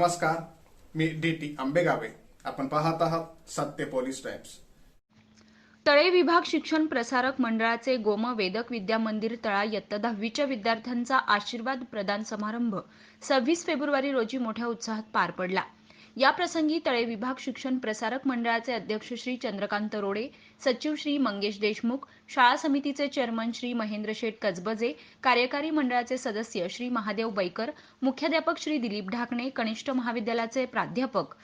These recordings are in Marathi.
नमस्कार, मी DT आंबेगावे. आपण पाहत आहात सत्य पोलीस टाइम्स. तळे विभाग शिक्षण प्रसारक मंडळाचे गोम वेदक विद्या मंदिर तळा इयत्ता 10वीच्या विद्यार्थ्यांचा आशीर्वाद प्रदान समारंभ 26 फेब्रुवारी रोजी मोठ्या उत्साहात पार पडला. या प्रसंगी तळे विभाग शिक्षण प्रसारक मंडळाचे अध्यक्ष श्री चंद्रकांत रोडे, सचिव श्री मंगेश देशमुख, शाळा समितीचे चेअरमन श्री महेंद्र शेठ कजबजे, कार्यकारी मंडळाचे सदस्य श्री महादेव बैकर, मुख्याध्यापक श्री दिलीप ढाकणे, कनिष्ठ महाविद्यालयाचे प्राध्यापक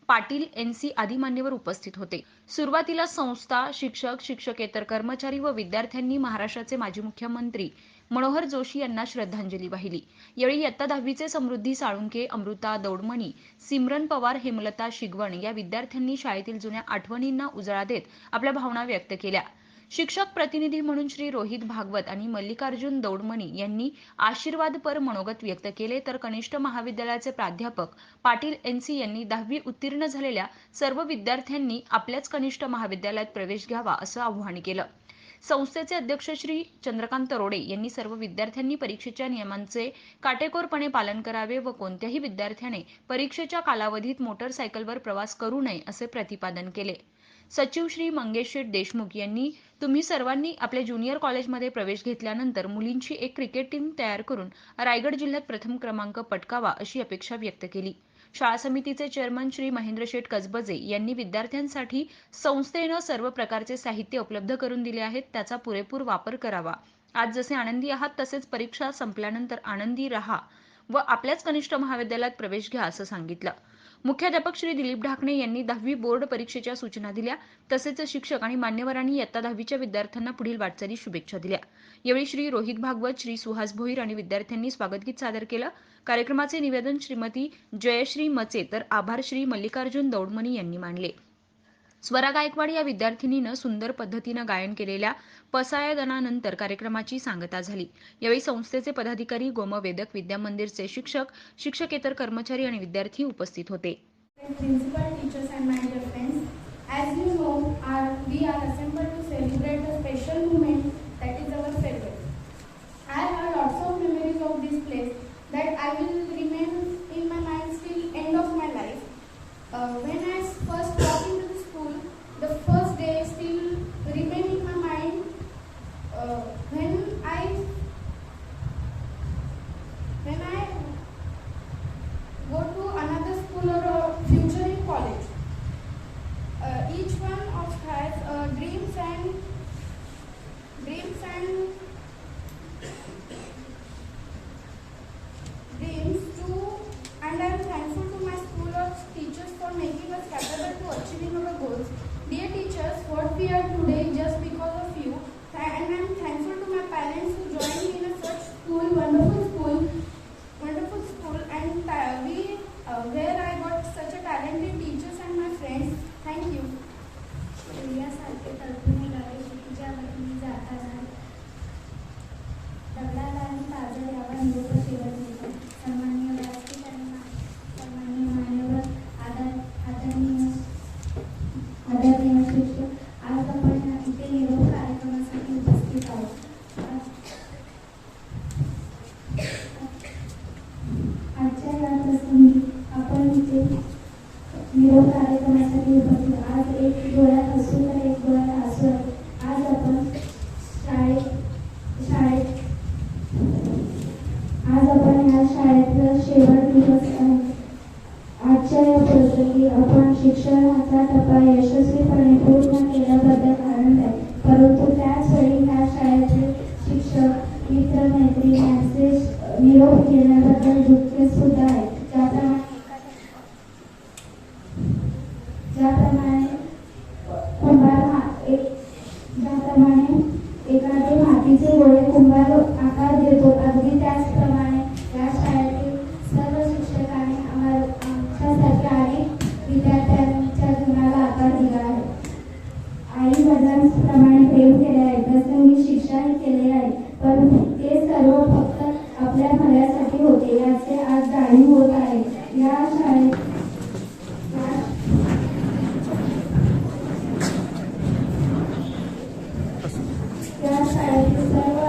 पाटील NC आदी मान्यवर उपस्थित होते. सुरुवातीला संस्था, शिक्षक, शिक्षकेतर कर्मचारी व विद्यार्थ्यांनी महाराष्ट्राचे माजी मुख्यमंत्री मनोहर जोशी यांना श्रद्धांजली वाहिली. यावेळी इयत्ता 10वीचे समृद्धी साळुंके, अमृता दौडमणी, सिमरन पवार, हेमलता शिगवण या विद्यार्थ्यांनी शाळेतील जुन्या आठवणींना उजाळा देत आपल्या भावना व्यक्त केल्या. शिक्षक प्रतिनिधी म्हणून श्री रोहित भागवत आणि मल्लिकार्जुन दौडमणी यांनी आशीर्वादपर मनोगत व्यक्त केले, तर कनिष्ठ महाविद्यालयाचे प्राध्यापक पाटील NC यांनी 10वी उत्तीर्ण झालेल्या सर्व विद्यार्थ्यांनी आपल्याच कनिष्ठ महाविद्यालयात प्रवेश घ्यावा असं आवाहन केलं. संस्थेचे अध्यक्ष श्री चंद्रकांत रोडे यांनी सर्व विद्यार्थ्यांनी परीक्षेच्या नियमांचे काटेकोरपणे पालन करावे व कोणत्याही विद्यार्थ्याने परीक्षेच्या कालावधीत मोटरसायकलवर प्रवास करू नये असे प्रतिपादन केले. सचिव श्री मंगेश शेठ देशमुख यांनी तुम्ही सर्वांनी आपल्या ज्युनियर कॉलेजमध्ये प्रवेश घेतल्यानंतर मुलींची एक क्रिकेट टीम तयार करून रायगड जिल्ह्यात प्रथम क्रमांक पटकावा अशी अपेक्षा व्यक्त केली. शाळा समितीचे चेअरमन श्री महेंद्र शेठ कजबजे यांनी विद्यार्थ्यांसाठी संस्थेनं सर्व प्रकारचे साहित्य उपलब्ध करून दिले आहेत, त्याचा पुरेपूर वापर करावा. आज जसे आनंदी आहात तसेच परीक्षा संपल्यानंतर आनंदी राहा व आपल्याच कनिष्ठ महाविद्यालयात प्रवेश घ्या असं सांगितलं. मुख्याध्यापक श्री दिलीप ढाकणे यांनी 10वी बोर्ड परीक्षेच्या सूचना दिल्या. तसेच शिक्षक आणि मान्यवरांनी इयत्ता 10वीच्या विद्यार्थ्यांना पुढील वाटचाली शुभेच्छा दिल्या. यावेळी श्री रोहित भागवत, श्री सुहास भोईर आणि विद्यार्थ्यांनी स्वागतगीत सादर केलं. कार्यक्रमाचे निवेदन श्रीमती जयश्री मचे तर आभार श्री मल्लिकार्जुन दौडमणी यांनी मानले. स्वरा गायकवाड या विद्यार्थिनीनं सुंदर पद्धतीनं गायन केलेल्या पसायदानानंतर कार्यक्रमाची सांगता झाली. यावेळी संस्थेचे पदाधिकारी, गोम वेदक विद्या मंदिरचे शिक्षक, शिक्षकेतर कर्मचारी आणि विद्यार्थी उपस्थित होते. Principal, teachers and my dear friends, as you know, we are assembled to celebrate a special moment that is our farewell. I have lots of memories of this place that I will remain in my mind till end of my life. When I first walked into the school, the first day still remain in my mind. When I go to another school or a future in college, each one of has dreams and and I am thankful to my school or teachers for making us capable to achieving our goals. Dear teachers, what we are today just because of you, and I am thankful to my parents who joined me in a such school, wonderful school, and where I got such a talented teachers and my friends. Thank you. यासारखे तळपणे गावे शेतीच्या वतीने जाता जात दगडाला आणि ताजा यावा निरोप शेवट देतो. सन्माननीय व्यासपीठ आणि सन्माननीय मान्यवर, आदरणीय शिक्षक, आज आपण इथे निरोप कार्यक्रमासाठी उपस्थित आहोत. आजच्या या प्रसंगी आपण इथे निरोप कार्यक्रमासाठी उपस्थित. आज एक डोळ्यात हसू तर एक डोळ्यात हसू आहे. आज आपण या शाळेतला शेवट दिवस आहे. आजच्या या प्रसंगी आपण शिक्षणाचा टप्पा यशस्वीपणे पूर्ण केल्याबद्दल आनंद आहे. परंतु त्याच वेळी ह्या शाळेचे शिक्षक, मित्रमैत्रिणी यांचे निरोप घेण्याबद्दल दुःख सुद्धा आहे. ज्याप्रमाणे एखादे मातीचे गोळे कुंभार आकार देतो, अगदी त्याचप्रमाणे या शाळेतील सर्व शिक्षकांनी आमच्यासारख्या अनेक विद्यार्थ्यांच्या जीवनाला आकार दिला आहे. आई वडिलांप्रमाणे प्रेम केले आहे, प्रसंगी शिक्षाही केले आहे, परंतु ते सर्व फक्त आपल्या भल्यासाठी होते याचे आज जाणीव होत आहे. या शाळेत सर्व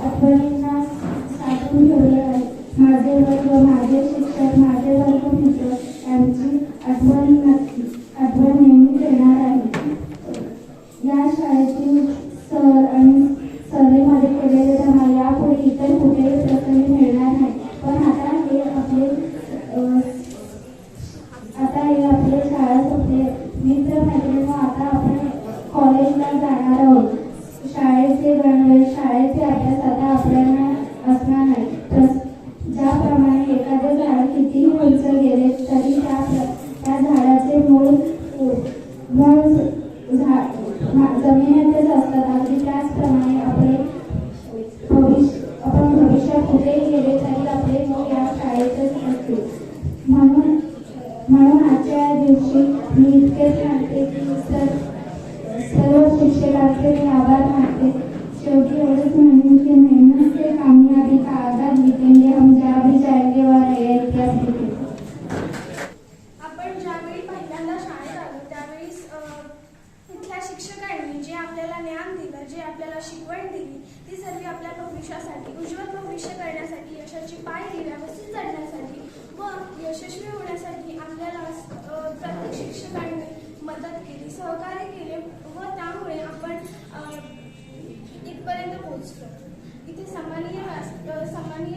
आठवणींना साठवून ठेवले आहे. माझे वर्ग, माझे शिक्षक, माझे वर्गमित्र यांची आठवण नेहमीच येणार आहे. या शाळेतील सर आणि सहलीमध्ये केलेले धमाल यापुढे इतर कुठेही प्रसंगी मिळणार नाही. पण आता हे आपले शाळा संपले. मित्र मैत्रिणी, आता आपण कॉलेजला जाणार आहोत. शाळेचे गणवेश, शाळेचे अभ्यास आता आपल्याला असणार नाही. ज्याप्रमाणे एखादे झाड कितीही उंच गेले तरी त्या झाडाचे मूळ जमिनीतच असतात. अगदी त्याचप्रमाणे आपण भविष्यात कुठेही गेले तरी आपले मूळ या शाळेतच असते. म्हणून आजच्या दिवशी मी इतकेच सांगते की सर्व शिक्षकांचे मी आभार मानते. शेवटी एवढंच म्हणून की मेहनत से कामयाबी का आधार लिखेंगे हम जहाँ भी जाएंगे वहाँ नया इतिहास लिखेंगे. आपण ज्यावेळी पहिल्यांदा शाळेत आलो त्यावेळेस इथल्या शिक्षकांनी जे आपल्याला ज्ञान दिलं, जे आपल्याला शिकवण दिली, ती सर्व आपल्या भविष्यासाठी, उज्ज्वल भविष्य करण्यासाठी, यशाची पायरी व्यवस्थित चढण्यासाठी व यशस्वी होण्यासाठी आपल्याला प्रत्येक शिक्षकांनी मदत केली, सहकार्य केले व त्यामुळे आपण इथपर्यंत पोहोचलो. इथे सन्माननीय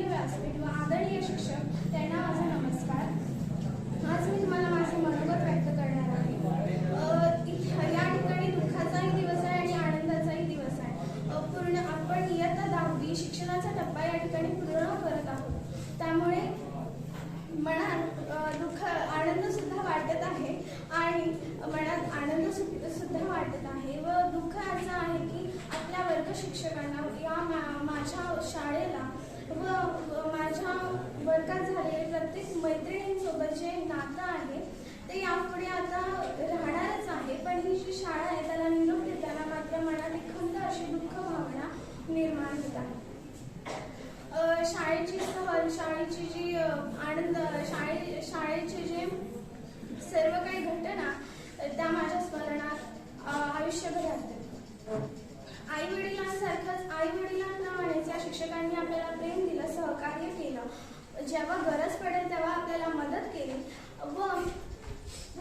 व्यासपीठ व आदरणीय शिक्षक त्यांना माझा नमस्कार. आज मी तुम्हाला माझे मनोगत व्यक्त करणार आहे. या ठिकाणी दुःखाचाही दिवस आहे आणि आनंदाचाही दिवस आहे. आपण इयत्ता 10वी शिक्षणाचा टप्पा या ठिकाणी पूर्ण करत आहोत. त्यामुळे मनात आनंद सुद्धा वाटत आहे आणि मनात आनंद सुद्धा वाटत आहे व दुःख असं आहे की आपल्या वर्ग शिक्षकांना या माझ्या शाळेला व माझ्या वर्गात झालेले प्रत्येक मैत्रिणींसोबत जे नातं आहे ते यापुढे आता राहणारच आहे. पण ही जी शाळा आहे त्याला निरोप देताना मात्र मनात एक खंत अशी दुःख भावना निर्माण होत आहे. शाळेची सहल, शाळेची जी आनंद, शाळेचे जे सर्व काही घटना त्या माझ्या स्मरणात आयुष्यभर राहतात. आई-वडिलांप्रमाणेच या शिक्षकांनी आपल्याला प्रेम दिलं, सहकार्य केलं, जेव्हा गरज पडेल तेव्हा आपल्याला मदत केली व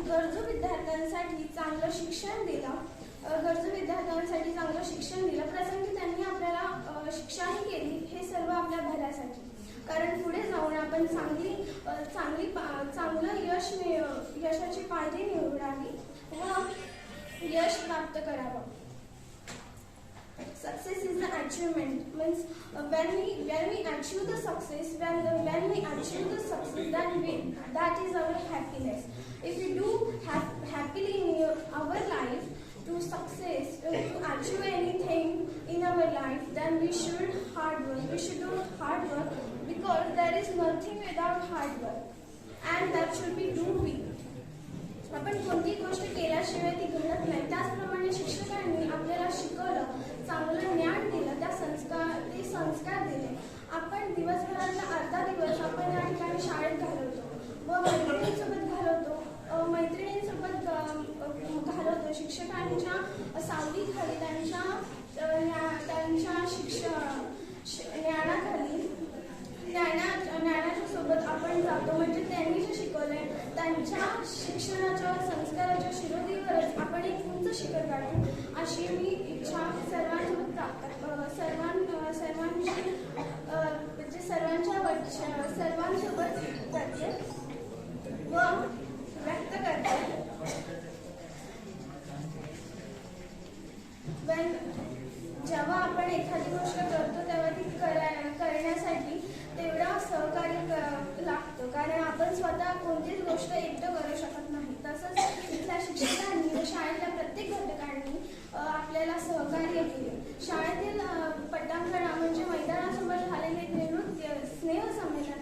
गरजू विद्यार्थ्यांसाठी चांगलं शिक्षण दिलं. प्रसंगी त्यांनी आपल्याला शिक्षाही केली. हे सर्व आपल्या भल्यासाठी, कारण पुढे जाऊन आपण चांगलं यशाची पायरी निवडावी व यश प्राप्त करावं. Success is the achievement. Means when we achieve the success, when we achieve the success, then that is our happiness. If we do happily in our life to success, to achieve anything in our life, then we should hard work. We should do hard work because there is nothing without hard work, and that should be do we. आपण कोणती गोष्ट केल्याशिवाय ती घडत नाही. त्याचप्रमाणे शिक्षकांनी आपल्याला शिकवलं, चांगलं ज्ञान दिलं, ते संस्कार दिले. आपण दिवसभरातला अर्धा दिवस आपण या ठिकाणी शाळेत घालवतो व मैत्रिणींसोबत घालवतो. शिक्षकांच्या सावलीखाली, त्यांच्या ज्ञानाच्या सोबत आपण जातो. म्हणजे त्यांनी जे शिकवलंय त्यांच्या शिक्षणाच्या संस्काराच्या शिरोलीवरच आपण एक उंच शिखर गाठू अशी मी इच्छा सर्वांसोबत करते व व्यक्त करते. जेव्हा आपण एखादी गोष्ट करतो तेव्हा ती करण्यासाठी तेवढा सहकार्य लागतो, कारण आपण स्वतः कोणतीच गोष्ट एकटं करू शकत नाही. तसंच इथल्या शिक्षकांनी, शाळेतल्या प्रत्येक घटकांनी आपल्याला सहकार्य केले. शाळेतील पटांगणा म्हणजे मैदानासमोर झालेले नृत्य, स्नेहसंमेलन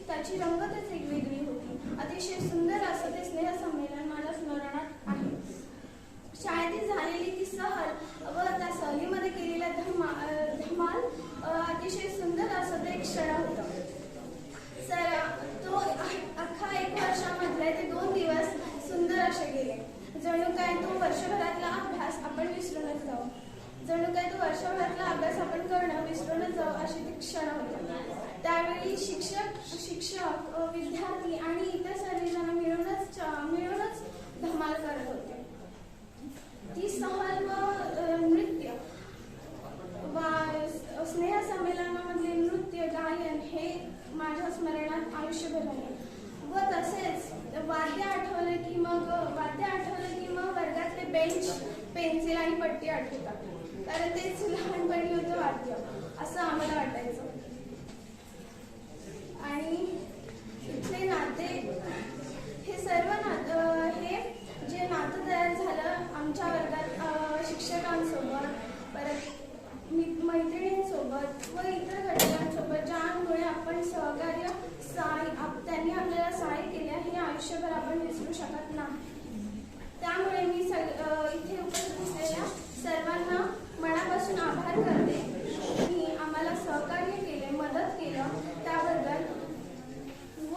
त्याची रंगतच एक वेगळी होती. अतिशय सुंदर असं ते स्नेहसंमेलन मला स्मरणात आहे. शाळेतील झालेली ती सहल व त्या सहलीमध्ये केलेला धमाल अतिशय सुंदर असं ते एक क्षण होतं. तो अख्खा 1 वर्षामधले ते 2 दिवस सुंदर असे गेले. जणू काय तो वर्षभरातला अभ्यास आपण विसरूनच जाऊ. जणू काय तो वर्षभरातला अभ्यास आपण करणं विसरूनच जाऊ अशी ती क्षण होतं. त्यावेळी की शिक्षक विद्यार्थी आणि इतर सर्वजण मिळूनच धमाल करत होते. ती सहल व नृत्य स्नेहसंमेलनामधले नृत्य गायन हे माझ्या स्मरणात आयुष्यभर आहे. व तसेच वाद्य आठवलं की मग वर्गातले बेंच, पेन्सिल आणि पट्टी आठवतात, कारण तेच लहानपणी होतं वाद्य असं आम्हाला वाटायचं. आणि इथले नाते, हे सर्व हे जे नातं तयार झालं आमच्या वर्गात शिक्षकांसोबत, परत मैत्रिणींसोबत व इतर घटकांसोबत, ज्यामुळे आपण त्यांनी आपल्याला सहाय्य केले हे आयुष्यभर आपण विसरू शकत नाही. त्यामुळे मी इथे उपस्थित असलेल्या सर्वांना मनापासून आभार करते की आम्हाला सहकार्य केले, मदत केलं त्याबद्दल, व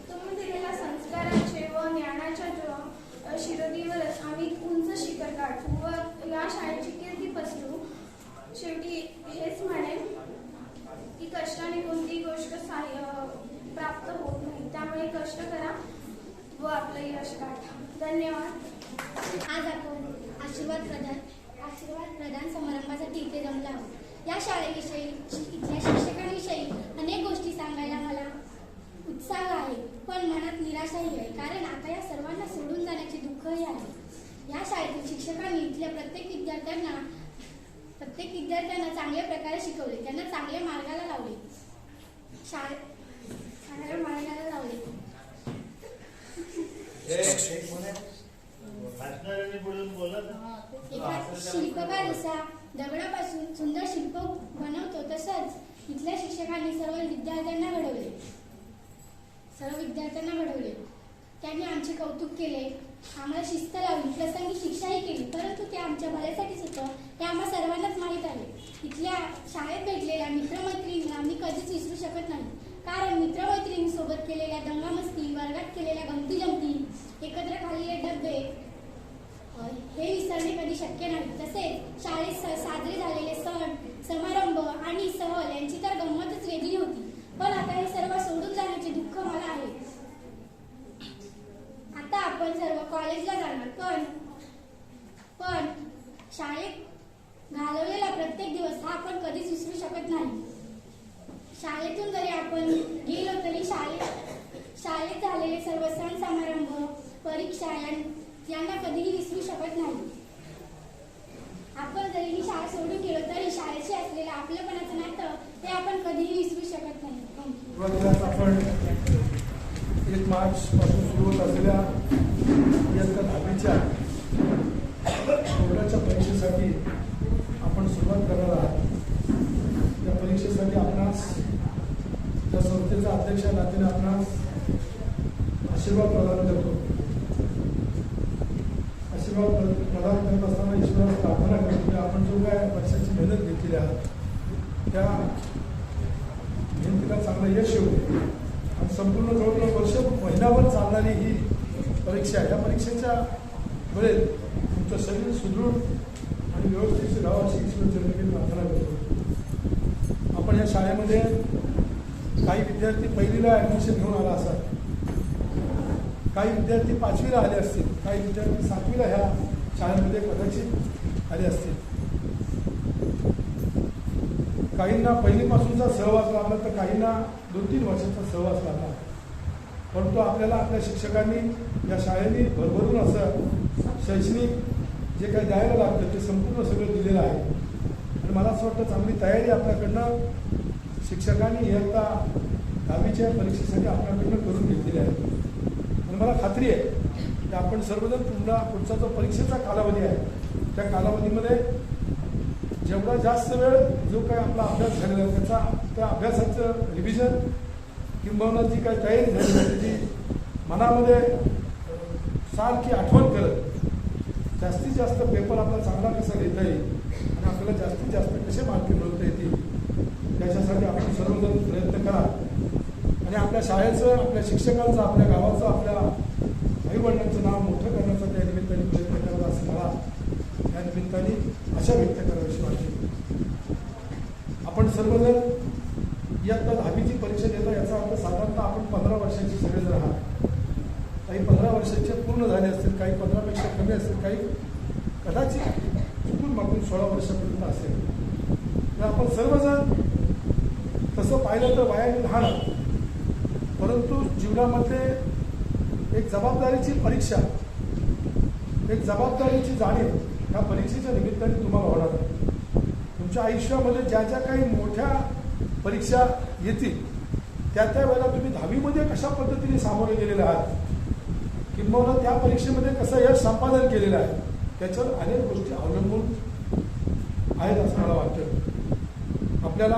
तुम्ही दिलेल्या संस्काराचे व ज्ञानाच्या शिरोलीवरच आम्ही उंच शिखर गाठू व या शाळेची कीर्ती पसरू. शेवटी हेच म्हणेन की कष्टाने कोणतीही गोष्ट प्राप्त होत नाही, त्यामुळे कष्ट करा व आपलं यश गाठा. धन्यवाद. आज आपण आशीर्वाद प्रदान समारंभासाठी इथे जमलो आहोत. या शाळेविषयी, इथल्या शिक्षकांविषयी अनेक गोष्टी सांगायला मला उत्साह आहे, पण मनात निराशाही आहे, कारण आता या सर्वांना सोडून जाण्याचे दुःखही आहे. या शाळेतील शिक्षकांनी इथल्या प्रत्येक विद्यार्थ्यांना चांगल्या प्रकारे शिकवले, त्यांना चांगल्या मार्गाला लावले. शिल्पकार जसा दगडापासून सुंदर शिल्प बनवतो, तसंच इथल्या शिक्षकांनी सर्व विद्यार्थ्यांना घडवले. त्यांनी आमचे कौतुक केले, आम्हाला शिस्त लावली, प्रसंगी शिक्षाही केली, परंतु ते आमच्या भल्यासाठीच होतं हे आम्हा सर्वांनाच माहीत आहे. इथल्या शाळेत भेटलेल्या मित्रमैत्रिणींना आम्ही कधीच विसरू शकत नाही, कारण मित्रमैत्रिणींसोबत केलेल्या दंगामस्ती, वर्गात केलेल्या गमती जमती, एकत्र खाल्लेले डबे हे विसरणे कधी शक्य नाही. तसेच शाळेत साजरे झालेले सण समारंभ आणि सहल यांची तर गंमतच वेगळी होती, पण आता हे सर्व सोडून जाण्याचे दुःख मला आहे. आता आपण सर्व कॉलेजला जाणार, पण शाळेत घालवलेला प्रत्येक दिवस हा आपण कधीच विसरू शकत नाही. शाळेतून जरी आपण गेलो तरी शाळेत झालेले सर्व सण समारंभ, परीक्षा यांना कधीही विसरू शकत नाही. आपण जरी ही शाळा सोडून गेलो तरी शाळेशी असलेलं आपल्यापणाचं नातं ते आपण कधीही विसरू शकत नाही. आपण 1 मार्च पासून सुरू होत असलेल्या इयत्ता 10वीच्या बोर्डाच्या परीक्षेसाठी आपण सुरुवात करणार आहात. या परीक्षेसाठी आपणास त्या संस्थेचा अध्यक्ष नात्याने आपणास आशीर्वाद प्रदान करतो. आशीर्वाद प्रदान करत असताना ईश्वराला प्रार्थना करतो की आपण जो काय वर्षाची मेहनत घेतलेली आहे त्या मेहनतीला चांगलं यश येऊ आणि संपूर्ण जवळजवळ महिनाभर चालणारी ही परीक्षा आहे. या परीक्षेच्या वेळेत तुमचं शरीर सुदृढ आणि व्यवस्थित राहावं अशी ईश्वरचरणी प्रार्थना करतो. आपण या शाळेमध्ये काही विद्यार्थी पहिलीला ॲडमिशन घेऊन आला असाल, काही विद्यार्थी 5वीला आले असतील, काही विद्यार्थी 7वीला ह्या शाळेमध्ये कदाचित आले असतील. काहींना पहिलीपासूनचा सहवास लाभला तर काहींना 2-3 वर्षाचा सहवास लाभला, परंतु आपल्याला आपल्या शिक्षकांनी या शाळेने भरभरून असं शैक्षणिक जे काही द्यायला लागतं ते संपूर्ण सगळं दिलेलं आहे. आणि मला असं वाटतं चांगली तयारी आपल्याकडनं शिक्षकांनी इयत्ता 10वीच्या परीक्षेसाठी आपल्याकडनं करून घेतलेली आहे. आणि मला खात्री आहे की आपण सर्वजण पुढचा जो परीक्षेचा कालावधी आहे त्या कालावधीमध्ये जेवढा जास्त वेळ जो काही आपला अभ्यास झालेला आहे त्या अभ्यासाचं रिव्हिजन किंबहुना जी काही तयारी झाली आहे त्याची मनामध्ये सारखी आठवण करत जास्तीत जास्त पेपर आपला चांगला कसा लिहिता येईल आणि आपल्याला जास्तीत जास्त कसे मार्क मिळवता येतील त्याच्यासाठी आपण सर्वजण प्रयत्न करा. आणि आपल्या शाळेचं, आपल्या शिक्षकांचं, आपल्या गावाचं, आपल्या आईवडिलांचं नाव मोठं करण्याचा त्या निमित्ताने प्रयत्न करावा असं मला या निमित्ताने आशा व्यक्त करावीशी वाटते. आपण सर्वजण इयत्ता 10वीची परीक्षा देता, याचा अर्थ साधारणतः आपण 15 वर्षाची सगळे जर आहात, काही 15 वर्षाचे पूर्ण झाले असतील, काही 15पेक्षा कमी असतील, काही कदाचित चुकून मागून 16 वर्षापर्यंत असेल. तर आपण सर्वजण तसं पाहिलं तर वयाने लहान आहोत, परंतु जीवनामध्ये एक जबाबदारीची परीक्षा, एक जबाबदारीची जाणीव ह्या परीक्षेच्या निमित्ताने तुम्हाला होणार आहे. तुमच्या आयुष्यामध्ये ज्या ज्या काही मोठ्या परीक्षा येतील त्या वेळेला तुम्ही 10वीमध्ये कशा पद्धतीने सामोरे गेलेले आहात, किंबहुना त्या परीक्षेमध्ये कसं यश संपादन केलेलं आहे, त्याच्यावर अनेक गोष्टी अवलंबून आहेत असं मला वाटतं. आपल्याला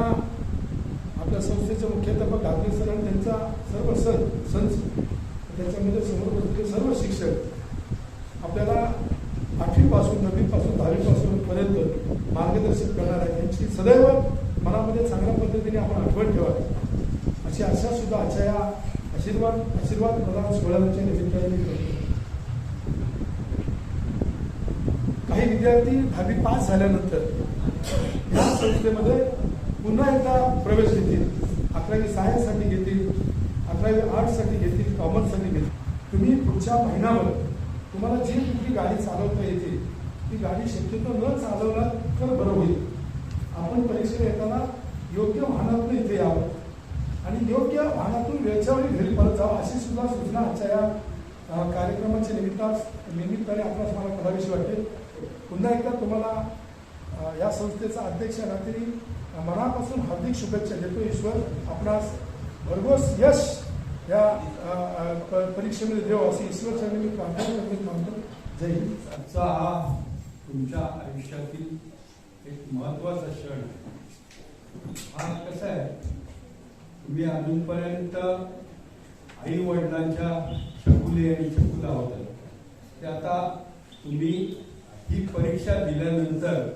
आपल्या संस्थेचे मुख्याध्यापक घातले सर आणि त्यांचा सर्व संच, त्याच्यामध्ये समोर बसलेले सर्व शिक्षक आपल्याला 8वीपासून 9वीपासून 10वीपासून पर्यंत मार्गदर्शन करणार आहे. त्यांची सदैव मनामध्ये चांगल्या पद्धतीने आपण आठवण ठेवावी अशी आशा सुद्धा आजच्या या आशीर्वाद प्रदान सोहळ्याच्या निमित्ताने मी करतो. काही विद्यार्थी 10वी पास झाल्यानंतर या संस्थेमध्ये पुन्हा एकदा प्रवेश घेतील. 11वी सायन्ससाठी घेतील, 11वी आर्ट्ससाठी घेतील, कॉमर्ससाठी घेतील. तुम्ही पुढच्या महिनाभर तुम्हाला जी कुठली गाडी चालवता येते ती गाडी शक्यतो न चालवला तर बरं होईल. आपण परीक्षेला येताना योग्य वाहनातून इथे यावं आणि योग्य वाहनातून वेळच्या वेळी घरी परत जावं अशी सुद्धा सूचना आजच्या या कार्यक्रमाच्या निमित्ताने आपल्याला मला करावीशी वाटते. पुन्हा एकदा तुम्हाला या संस्थेचा अध्यक्ष रात्री मनापासून हार्दिक शुभेच्छा देतो. ईश्वर आपणास भरघोस यश या परीक्षेमध्ये देव असे ईश्वरच्या मी प्रार्थना करतो मानतो. जय हिंद. आजचा हा तुमच्या आयुष्यातील एक महत्त्वाचा क्षण आहे. हा कसा आहे, तुम्ही अजूनपर्यंत आई वडिलांच्या चकुले आणि चकुला होता, ते आता तुम्ही ही परीक्षा दिल्यानंतर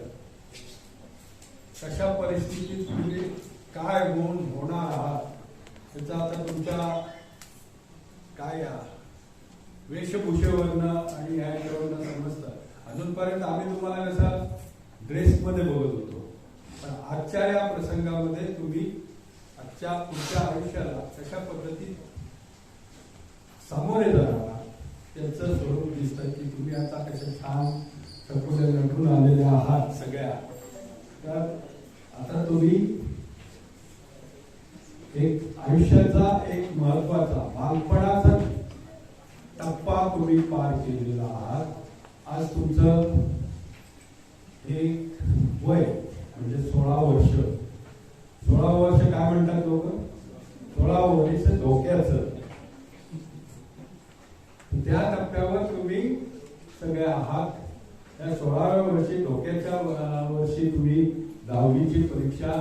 कशा परिस्थितीत तुम्ही काय गुण होणार आहात त्याचा आता तुमच्या काय वेशभूषेवरनं आणि ह्याच्यावरनं समजतं. अजूनपर्यंत आम्ही तुम्हाला कसं ड्रेसमध्ये बघत होतो, पण आजच्या या प्रसंगामध्ये तुम्ही आजच्या पुढच्या आयुष्याला कशा पद्धतीत सामोरे जाणार त्याचं स्वरूप दिसतं की तुम्ही आता कशा छान चकुले नटून आलेले आहात सगळ्या. तर आता तुम्ही एक आयुष्याचा एक महत्वाचा बालपणाचा टप्पा तुम्ही पार केलेला आहात. आज तुमचं एक वय म्हणजे 16 वर्ष. 16 वर्ष काय म्हणतात लोक, 16 वर्ष धोक्याचं. त्या टप्प्यावर तुम्ही सगळे आहात. त्या 16व्या वर्षी धोक्याच्या वर्षी तुम्ही 10वीची परीक्षा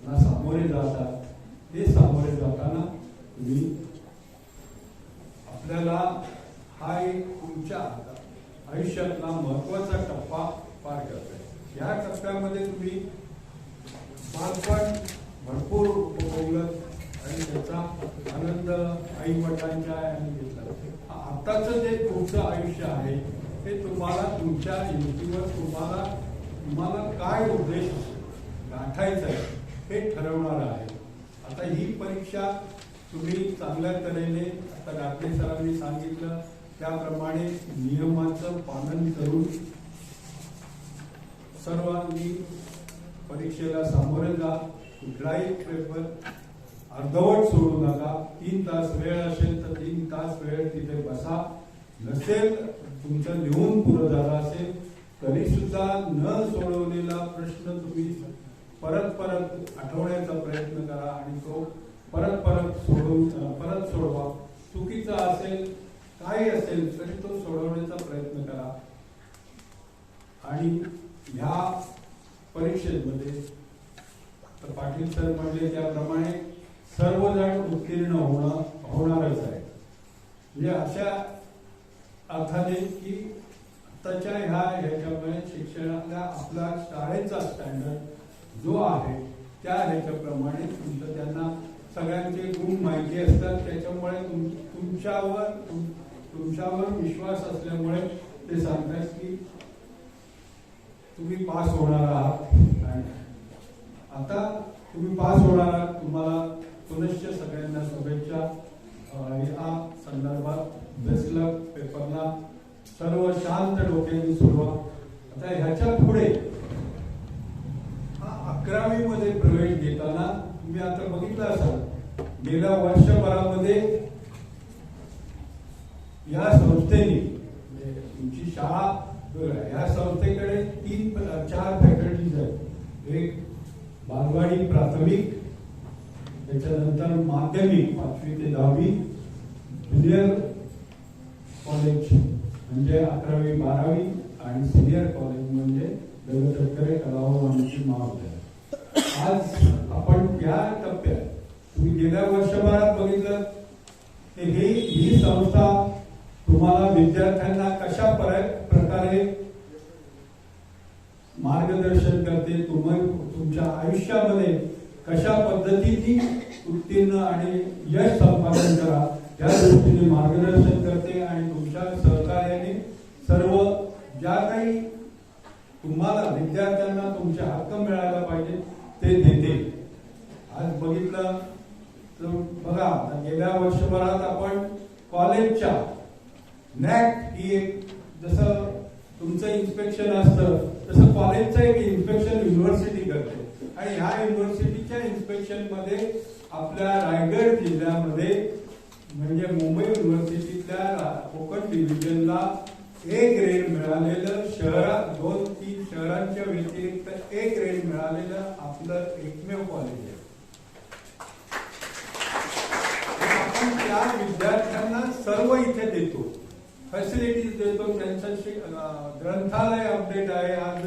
सामोरे जातात. ते सामोरे जाताना तुम्ही आपल्याला हा एक तुमच्या आयुष्यातला महत्वाचा टप्पा पार करताय. या टप्प्यामध्ये तुम्ही बालपण भरपूर उपभोगलं आणि त्याचा आनंद आई वडिलांच्या यांनी घेतला. आताचं जे तुमचं आयुष्य आहे ते तुम्हाला तुमच्या युतीवर तुम्हाला काय उद्देश गाठायचा आहे हे ठरवणार आहे. आता ही परीक्षा तुम्ही चांगल्या तऱ्हेने आता घाटले सरांनी सांगितलं त्याप्रमाणे नियमाचं पालन करून सर्वांनी परीक्षेला सामोरे जा. कुठलाही पेपर अर्धवट सोडू नका. 3 तास वेळ असेल तर 3 तास वेळ तिथे बसा. नसेल तुमचं लिहून पुरं झालं असेल तरी सुद्धा न सोडवलेला प्रश्न तुम्ही परत आठवण्याचा प्रयत्न करा आणि तो परत सोडवा. चुकीचा असेल काही असेल तरी तो सोडवण्याचा प्रयत्न करा. आणि ह्या परीक्षेमध्ये पाटील सर म्हणले त्याप्रमाणे सर्वजण उत्तीर्ण होणारच आहे. म्हणजे अशा अर्थाने की आताच्या ह्याच्यामुळे शिक्षणातल्या आपला शाळेचा स्टँडर्ड जो आहे त्या ह्याच्याप्रमाणे तुमचं त्यांना सगळ्यांचे गुण माहिती असतात. त्याच्यामुळे तुमच्यावर विश्वास असल्यामुळे ते सांगतात की तुम्ही पास होणार आहात. आता तुम्ही पास होणार आहात, तुम्हाला पुनश्च सगळ्यांना शुभेच्छा. या संदर्भात बेस्ट लक. पेपरला सर्व शांत डोक्याने सोडवा. आता ह्याच्या पुढे 11वी मध्ये प्रवेश घेताना तुम्ही आता बघितलं असाल, गेल्या वर्षभरामध्ये या संस्थेने तुमची शाळा या संस्थेकडे 4 फॅकल्टीज आहेत. एक बालवाडी प्राथमिक, त्याच्यानंतर माध्यमिक 5वी ते 10वी, ज्युनियर कॉलेज म्हणजे 11वी 12वी आणि सिनियर कॉलेज म्हणजे देव तटकरे कलाव वाणिज्य महाविद्यालय. आज आपण या टप्प्यात तुम्ही गेल्या वर्षभरात बघितलं की ही संस्था तुम्हाला विद्यार्थ्यांना कशा प्रकारे मार्गदर्शन करते, तुमच्या आयुष्यामध्ये कशा पद्धतीने उत्तीर्ण आणि यश संपादन करा या दृष्टीने मार्गदर्शन करते आणि तुमच्या सहकार्याने सर्व ज्या काही तुम्हाला विद्यार्थ्यांना तुमचे हक्क मिळायला पाहिजे ते देते. आज बघितलं तर बघा, गेल्या वर्षभरात आपण कॉलेजच्या नॅक ही एक, जसं तुमचं इन्स्पेक्शन असतं तसं कॉलेजचं एक इन्स्पेक्शन युनिव्हर्सिटी करते. आणि ह्या युनिव्हर्सिटीच्या इन्स्पेक्शन मध्ये आपल्या रायगड जिल्ह्यामध्ये म्हणजे मुंबई युनिव्हर्सिटीतल्या कोकण डिव्हिजनला A ग्रेड मिळालेलं, शहरात 2-3 शहरांच्या व्यतिरिक्त A ग्रेड मिळालेलं आपलं एकमेव कॉलेज आहे. आपण त्या विद्यार्थ्यांना सर्व इथे देतो, फॅसिलिटीज देतो. त्यांचं ग्रंथालय अपडेट आहे. आज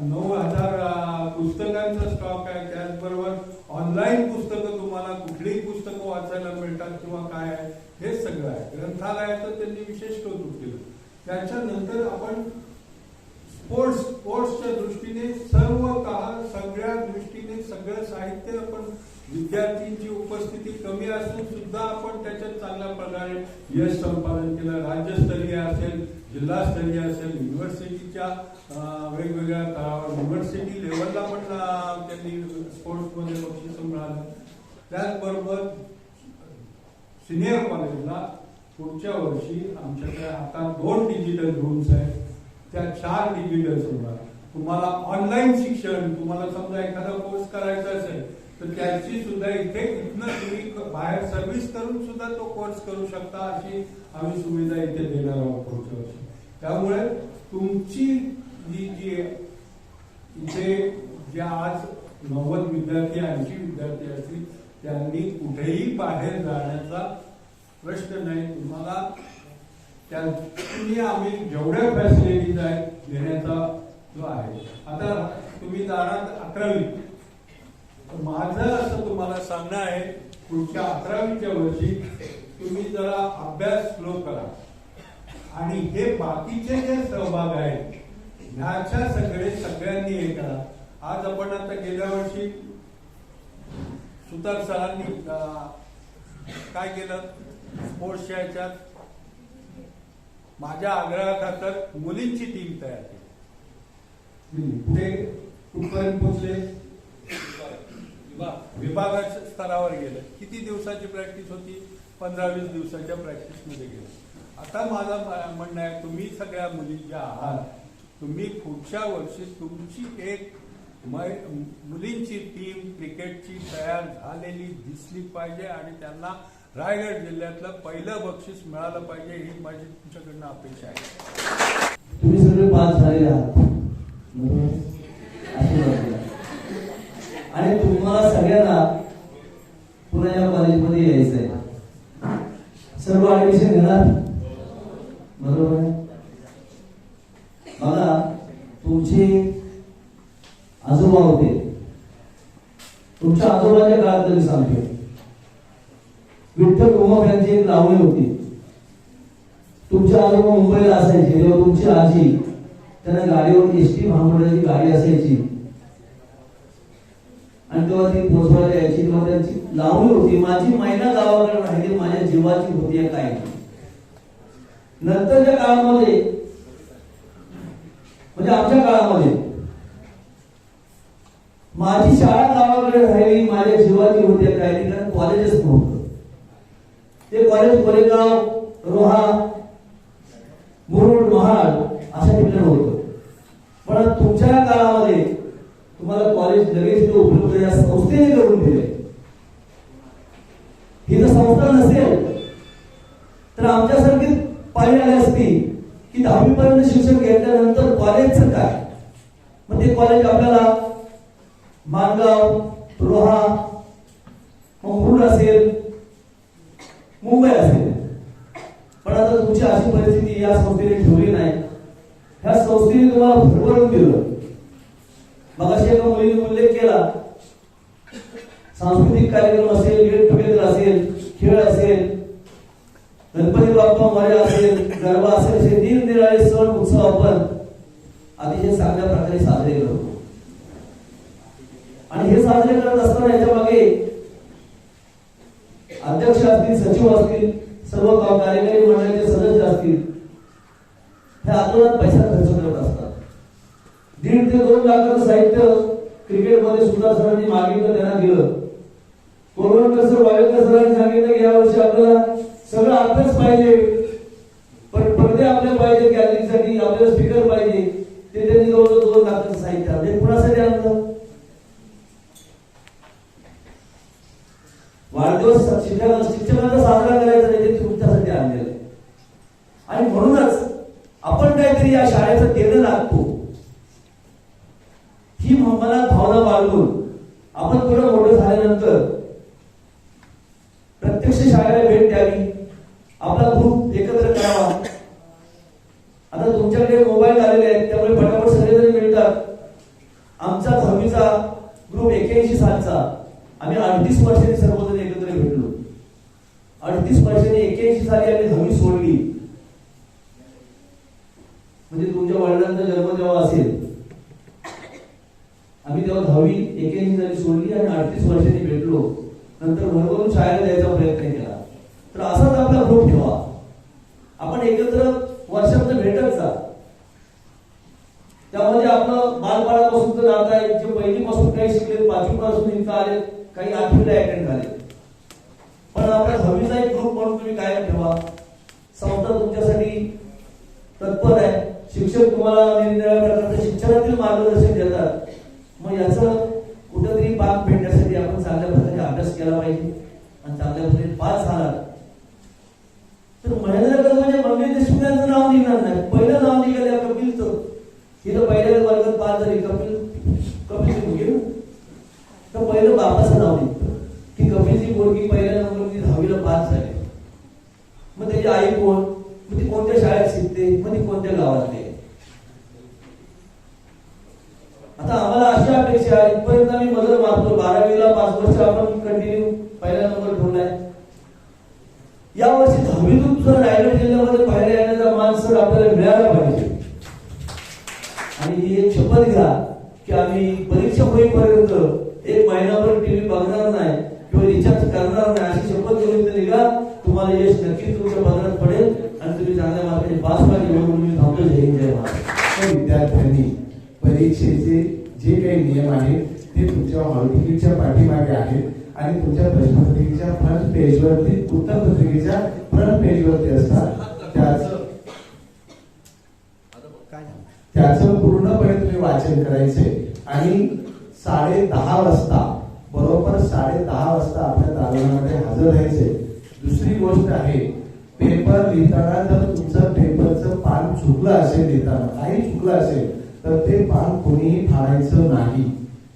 9,000 पुस्तकांचा स्टॉक आहे. त्याचबरोबर ऑनलाईन पुस्तकं, तुम्हाला कुठलीही पुस्तकं वाचायला मिळतात किंवा काय आहे हे सगळं आहे. ग्रंथालयाचं त्यांनी विशेष कौतुक केलं. त्याच्यानंतर आपण स्पोर्ट्सच्या दृष्टीने सगळ्या दृष्टीने सगळं साहित्य, आपण विद्यार्थ्यांची उपस्थिती कमी असून सुद्धा आपण त्याच्यात चांगल्या प्रकारे यश संपादन केलं. राज्यस्तरीय असेल, जिल्हास्तरीय असेल, युनिव्हर्सिटीच्या वेगवेगळ्या तळावर युनिव्हर्सिटी लेवलला पण त्यांनी स्पोर्ट्समध्ये बक्षीस मिळालं. त्याचबरोबर सिनियर कॉलेजला पुढच्या वर्षी आमच्याकडे आता 2 डिजिटल रूम्स आहेत, त्या 4 डिजिटल होणार. तुम्हाला ऑनलाईन शिक्षण, तुम्हाला समजा एखादा कोर्स करायचा असेल तर त्याची सुद्धा इथनं तुम्ही बाहेर सर्व्हिस करून सुद्धा तो कोर्स करू शकता, अशी आम्ही सुविधा इथे देणार आहोत पुढच्या वर्षी. त्यामुळे तुमची जी इथे ज्या आज 90 विद्यार्थी 80 विद्यार्थी असतील त्यांनी कुठेही बाहेर जाण्याचा प्रश्न नाही. तुम्हाला तुम्ही आम्ही जेवढ्या फॅसिलिटीज आहेत देण्याचा जो आहे. आता तुम्ही जाणार 11वी, माझं असं तुम्हाला सांगणं आहे, पुढच्या 11वीच्या वर्षी तुम्ही जरा अभ्यास स्लो करा आणि हे बाकीचे जे सहभाग आहेत ह्याच्या सगळ्यांनी हे करा. आज आपण आता गेल्या वर्षी सुतार सरांनी काय केलं, स्पोर्ट्सच्या ह्याच्यात माझ्या आग्रहाखातर मुलींची टीम तयार केली. पुढे कुठपर्यंत पोहोचले, विभागाच्या स्तरावर गेलं. किती दिवसाची प्रॅक्टिस होती, 15-20 दिवसाच्या प्रॅक्टिस मध्ये गेलं. आता माझं म्हणणं आहे, तुम्ही सगळ्या मुली ज्या आहात, तुम्ही पुढच्या वर्षी तुमची एक मुलींची टीम क्रिकेटची तयार झालेली दिसली पाहिजे आणि त्यांना रायगड जिल्ह्यातलं पहिलं बक्षीस मिळालं पाहिजे, ही माझी तुमच्याकडनं अपेक्षा आहे. तुम्ही सगळे पास झालेले आहात, बरोबर, आशीर्वाद द्या. आणि तुम्हाला सगळ्यांना पुन्हा या कॉलेजमध्ये यायचं आहे. सर्व ऍडमिशन घेणार, बरोबर आहे. बघा, तुमचे आजोबा होते, तुमच्या आजोबाच्या काळात तरी सांगतो, विठ्ठल उमप यांची एक लावणी होती. तुमच्या आजोबा मुंबईला असायचे तेव्हा तुमची आजी त्यांना गाडीवर एसटी महामंडळाची गाडी असायची आणि तेव्हा ती पोचवायला यायची. तेव्हा त्यांची लावणी होती, माझी महिना गावाकडे राहिली, माझ्या जीवाची होती काय. नंतरच्या काळामध्ये म्हणजे आमच्या काळामध्ये माझी शाळा गावाकडे राहिली, माझ्या जीवाची होती काही कारण कॉलेजच नव्हतं. ते कॉलेज कोरेगाव, रोहा, मुरुड, महाड अशा ठिकाणी होतं. पण तुमच्या काळामध्ये तुम्हाला कॉलेज लगेच उपलब्ध या संस्थेने करून दिले. ही जर संस्था नसेल तर आमच्यासारखी पाळी आली असती की 10वी पर्यंत शिक्षण घेतल्यानंतर कॉलेजचं काय. मग ते कॉलेज आपल्याला माणगाव, रोहा, मुरुड असेल, मुंबई असेल. पण आता तुमची अशी परिस्थिती या संस्थेने ठेवली नाही. ह्या संस्थेने तुम्हाला भरभरून दिलं. मगाशी एका मुलीने उल्लेख केला, सांस्कृतिक कार्यक्रम असेल, गेट टुगेदर असेल, खेळ असेल, गणपती बाप्पा मोरया असेल, गरबा असेल, असे निरनिराळे सण उत्सव आपण अतिशय चांगल्या प्रकारे साजरे करतो. आणि हे साजरे करत असताना याच्या मागे अध्यक्ष असतील, सचिव असतील, सर्व कार्यकारी मंडळाचे सदस्य असतील, हे आतोनात पैसा खर्च करत असतात. 1.5 ते 2 लाखाचं साहित्य क्रिकेटमध्ये सुद्धा सरांनी मागितलं, त्यांना दिलं. कोरोना सर, वावेकर सरांनी सांगितलं की यावर्षी आपल्याला सगळं अभ्यास पाहिजे, पण पडदे आपले पाहिजे, गॅलरीसाठी आपल्याला स्पीकर पाहिजे. ते त्यांनी जवळजवळ 2 लाखाचं साहित्य आणलं. कुणासाठी आणलं? वाढदिवस शिक्षकांचा साजरा करायचा नाही, ते तुमच्यासाठी आणलेलं आहे. आणि म्हणूनच आपण काहीतरी या शाळेचं देणं लागतो ही मनात भावना बाळगून आपण पुढे मोठं झाल्यानंतर प्रत्यक्ष शाळेला भेट द्यावी, आपला ग्रुप एकत्र करावा. आता तुमच्याकडे मोबाईल आलेले आहेत, त्यामुळे फटाफट सगळेजण मिळतात. आमचा 10वीचा ग्रुप 81 सालचा आम्ही 38 वर्षांनी सर्वजण एकत्र भेटलो. 38 वर्षांनी 81 साली आम्ही 10वी सोडली. म्हणजे तुमच्या वडिलांचा जन्म जेव्हा असेल, आम्ही तेव्हा 10वी 81 साली सोडली आणि 38 वर्षांनी भेटलो. नंतर भरभरून शाळेला द्यायचा प्रयत्न केला. तर असाच आपला ग्रुप ठेवा. आपण एकत्र वर्षामध्ये भेटत जा. त्यामध्ये आपलं बालपणापासून तर नातं आहे. जे पहिलीपासून काही शिकले, 5वी पासून इथं आले, काही 8वीला अटेंड झाले. पण आपल्या 10वीचा एक ग्रुप म्हणून तुम्ही कायम ठेवा. संस्था तुमच्यासाठी तत्पर आहे. शिक्षक तुम्हाला निरनिराळ्या प्रकारच्या शिक्षणातील मार्गदर्शन देतात. मग याचं कुठेतरी भाग भेटण्यासाठी आपण चांगल्या प्रकारे अभ्यास केला पाहिजे. आणि चांगल्या प्रकारे पास झाला तर महेंद्र म्हणजे मंगेश देशमुखांचं नाव निघणार नाही. पहिलं नाव निघालं कपिलचं. तिथं पहिल्या वर्गात पास झाली कपिल मुलगी, तर पहिलं बापाचं नाव निघतं की कपिलची मुलगी पहिल्या नंबरची 10वीला पास झाली. मग त्याची आई कोण, मग ती कोणत्या शाळेत शिकते, मग ती कोणत्या गावातली. आता आम्हाला अशी अपेक्षा आहे, इथपर्यंत आम्ही मदत मारतो. 12वीला 5 वर्ष आपण कंटिन्यू पहिला नंबर ठेवलाय. या वर्षी 10वीतून जर रायगड जिल्ह्यामध्ये पहिल्या येण्याचा मान सर आपल्याला मिळाला पाहिजे. आणि ही एक शपथ घ्या की आम्ही परीक्षा होईपर्यंत 1 महिनाभर टीव्ही बघणार नाही किंवा रिचार्ज करणार नाही. अशी शपथ घेऊन निघा. तुम्हाला यश नक्कीच तुमच्या पदरात पडेल आणि तुम्ही चांगल्या मार्गाने पास व्हाल. एवढं मी थांबतो. जय हिंद, जय महाराष्ट्र. विद्यार्थ्यांनी परीक्षेचे जे काही नियम आहेत ते तुमच्या हॉल तिकीटच्या पाठीमागे आहेत आणि तुमच्या प्रश्नपत्रिकेच्या फ्रंट पेजवरती, उत्तरपत्रिकेच्या फ्रंट पेजवरती असतात. त्याचं पूर्णपणे तुम्ही वाचन करायचंय. आणि 10:30 वाजता, बरोबर 10:30 वाजता आपल्या दालनामध्ये हजर राहायचंय. दुसरी गोष्ट आहे, पेपर लिहिताना जर तुमचं पेपरचं पान चुकलं असेल, लिहिताना काही चुकलं असेल तर ते पान कोणीही फाडायचं नाही.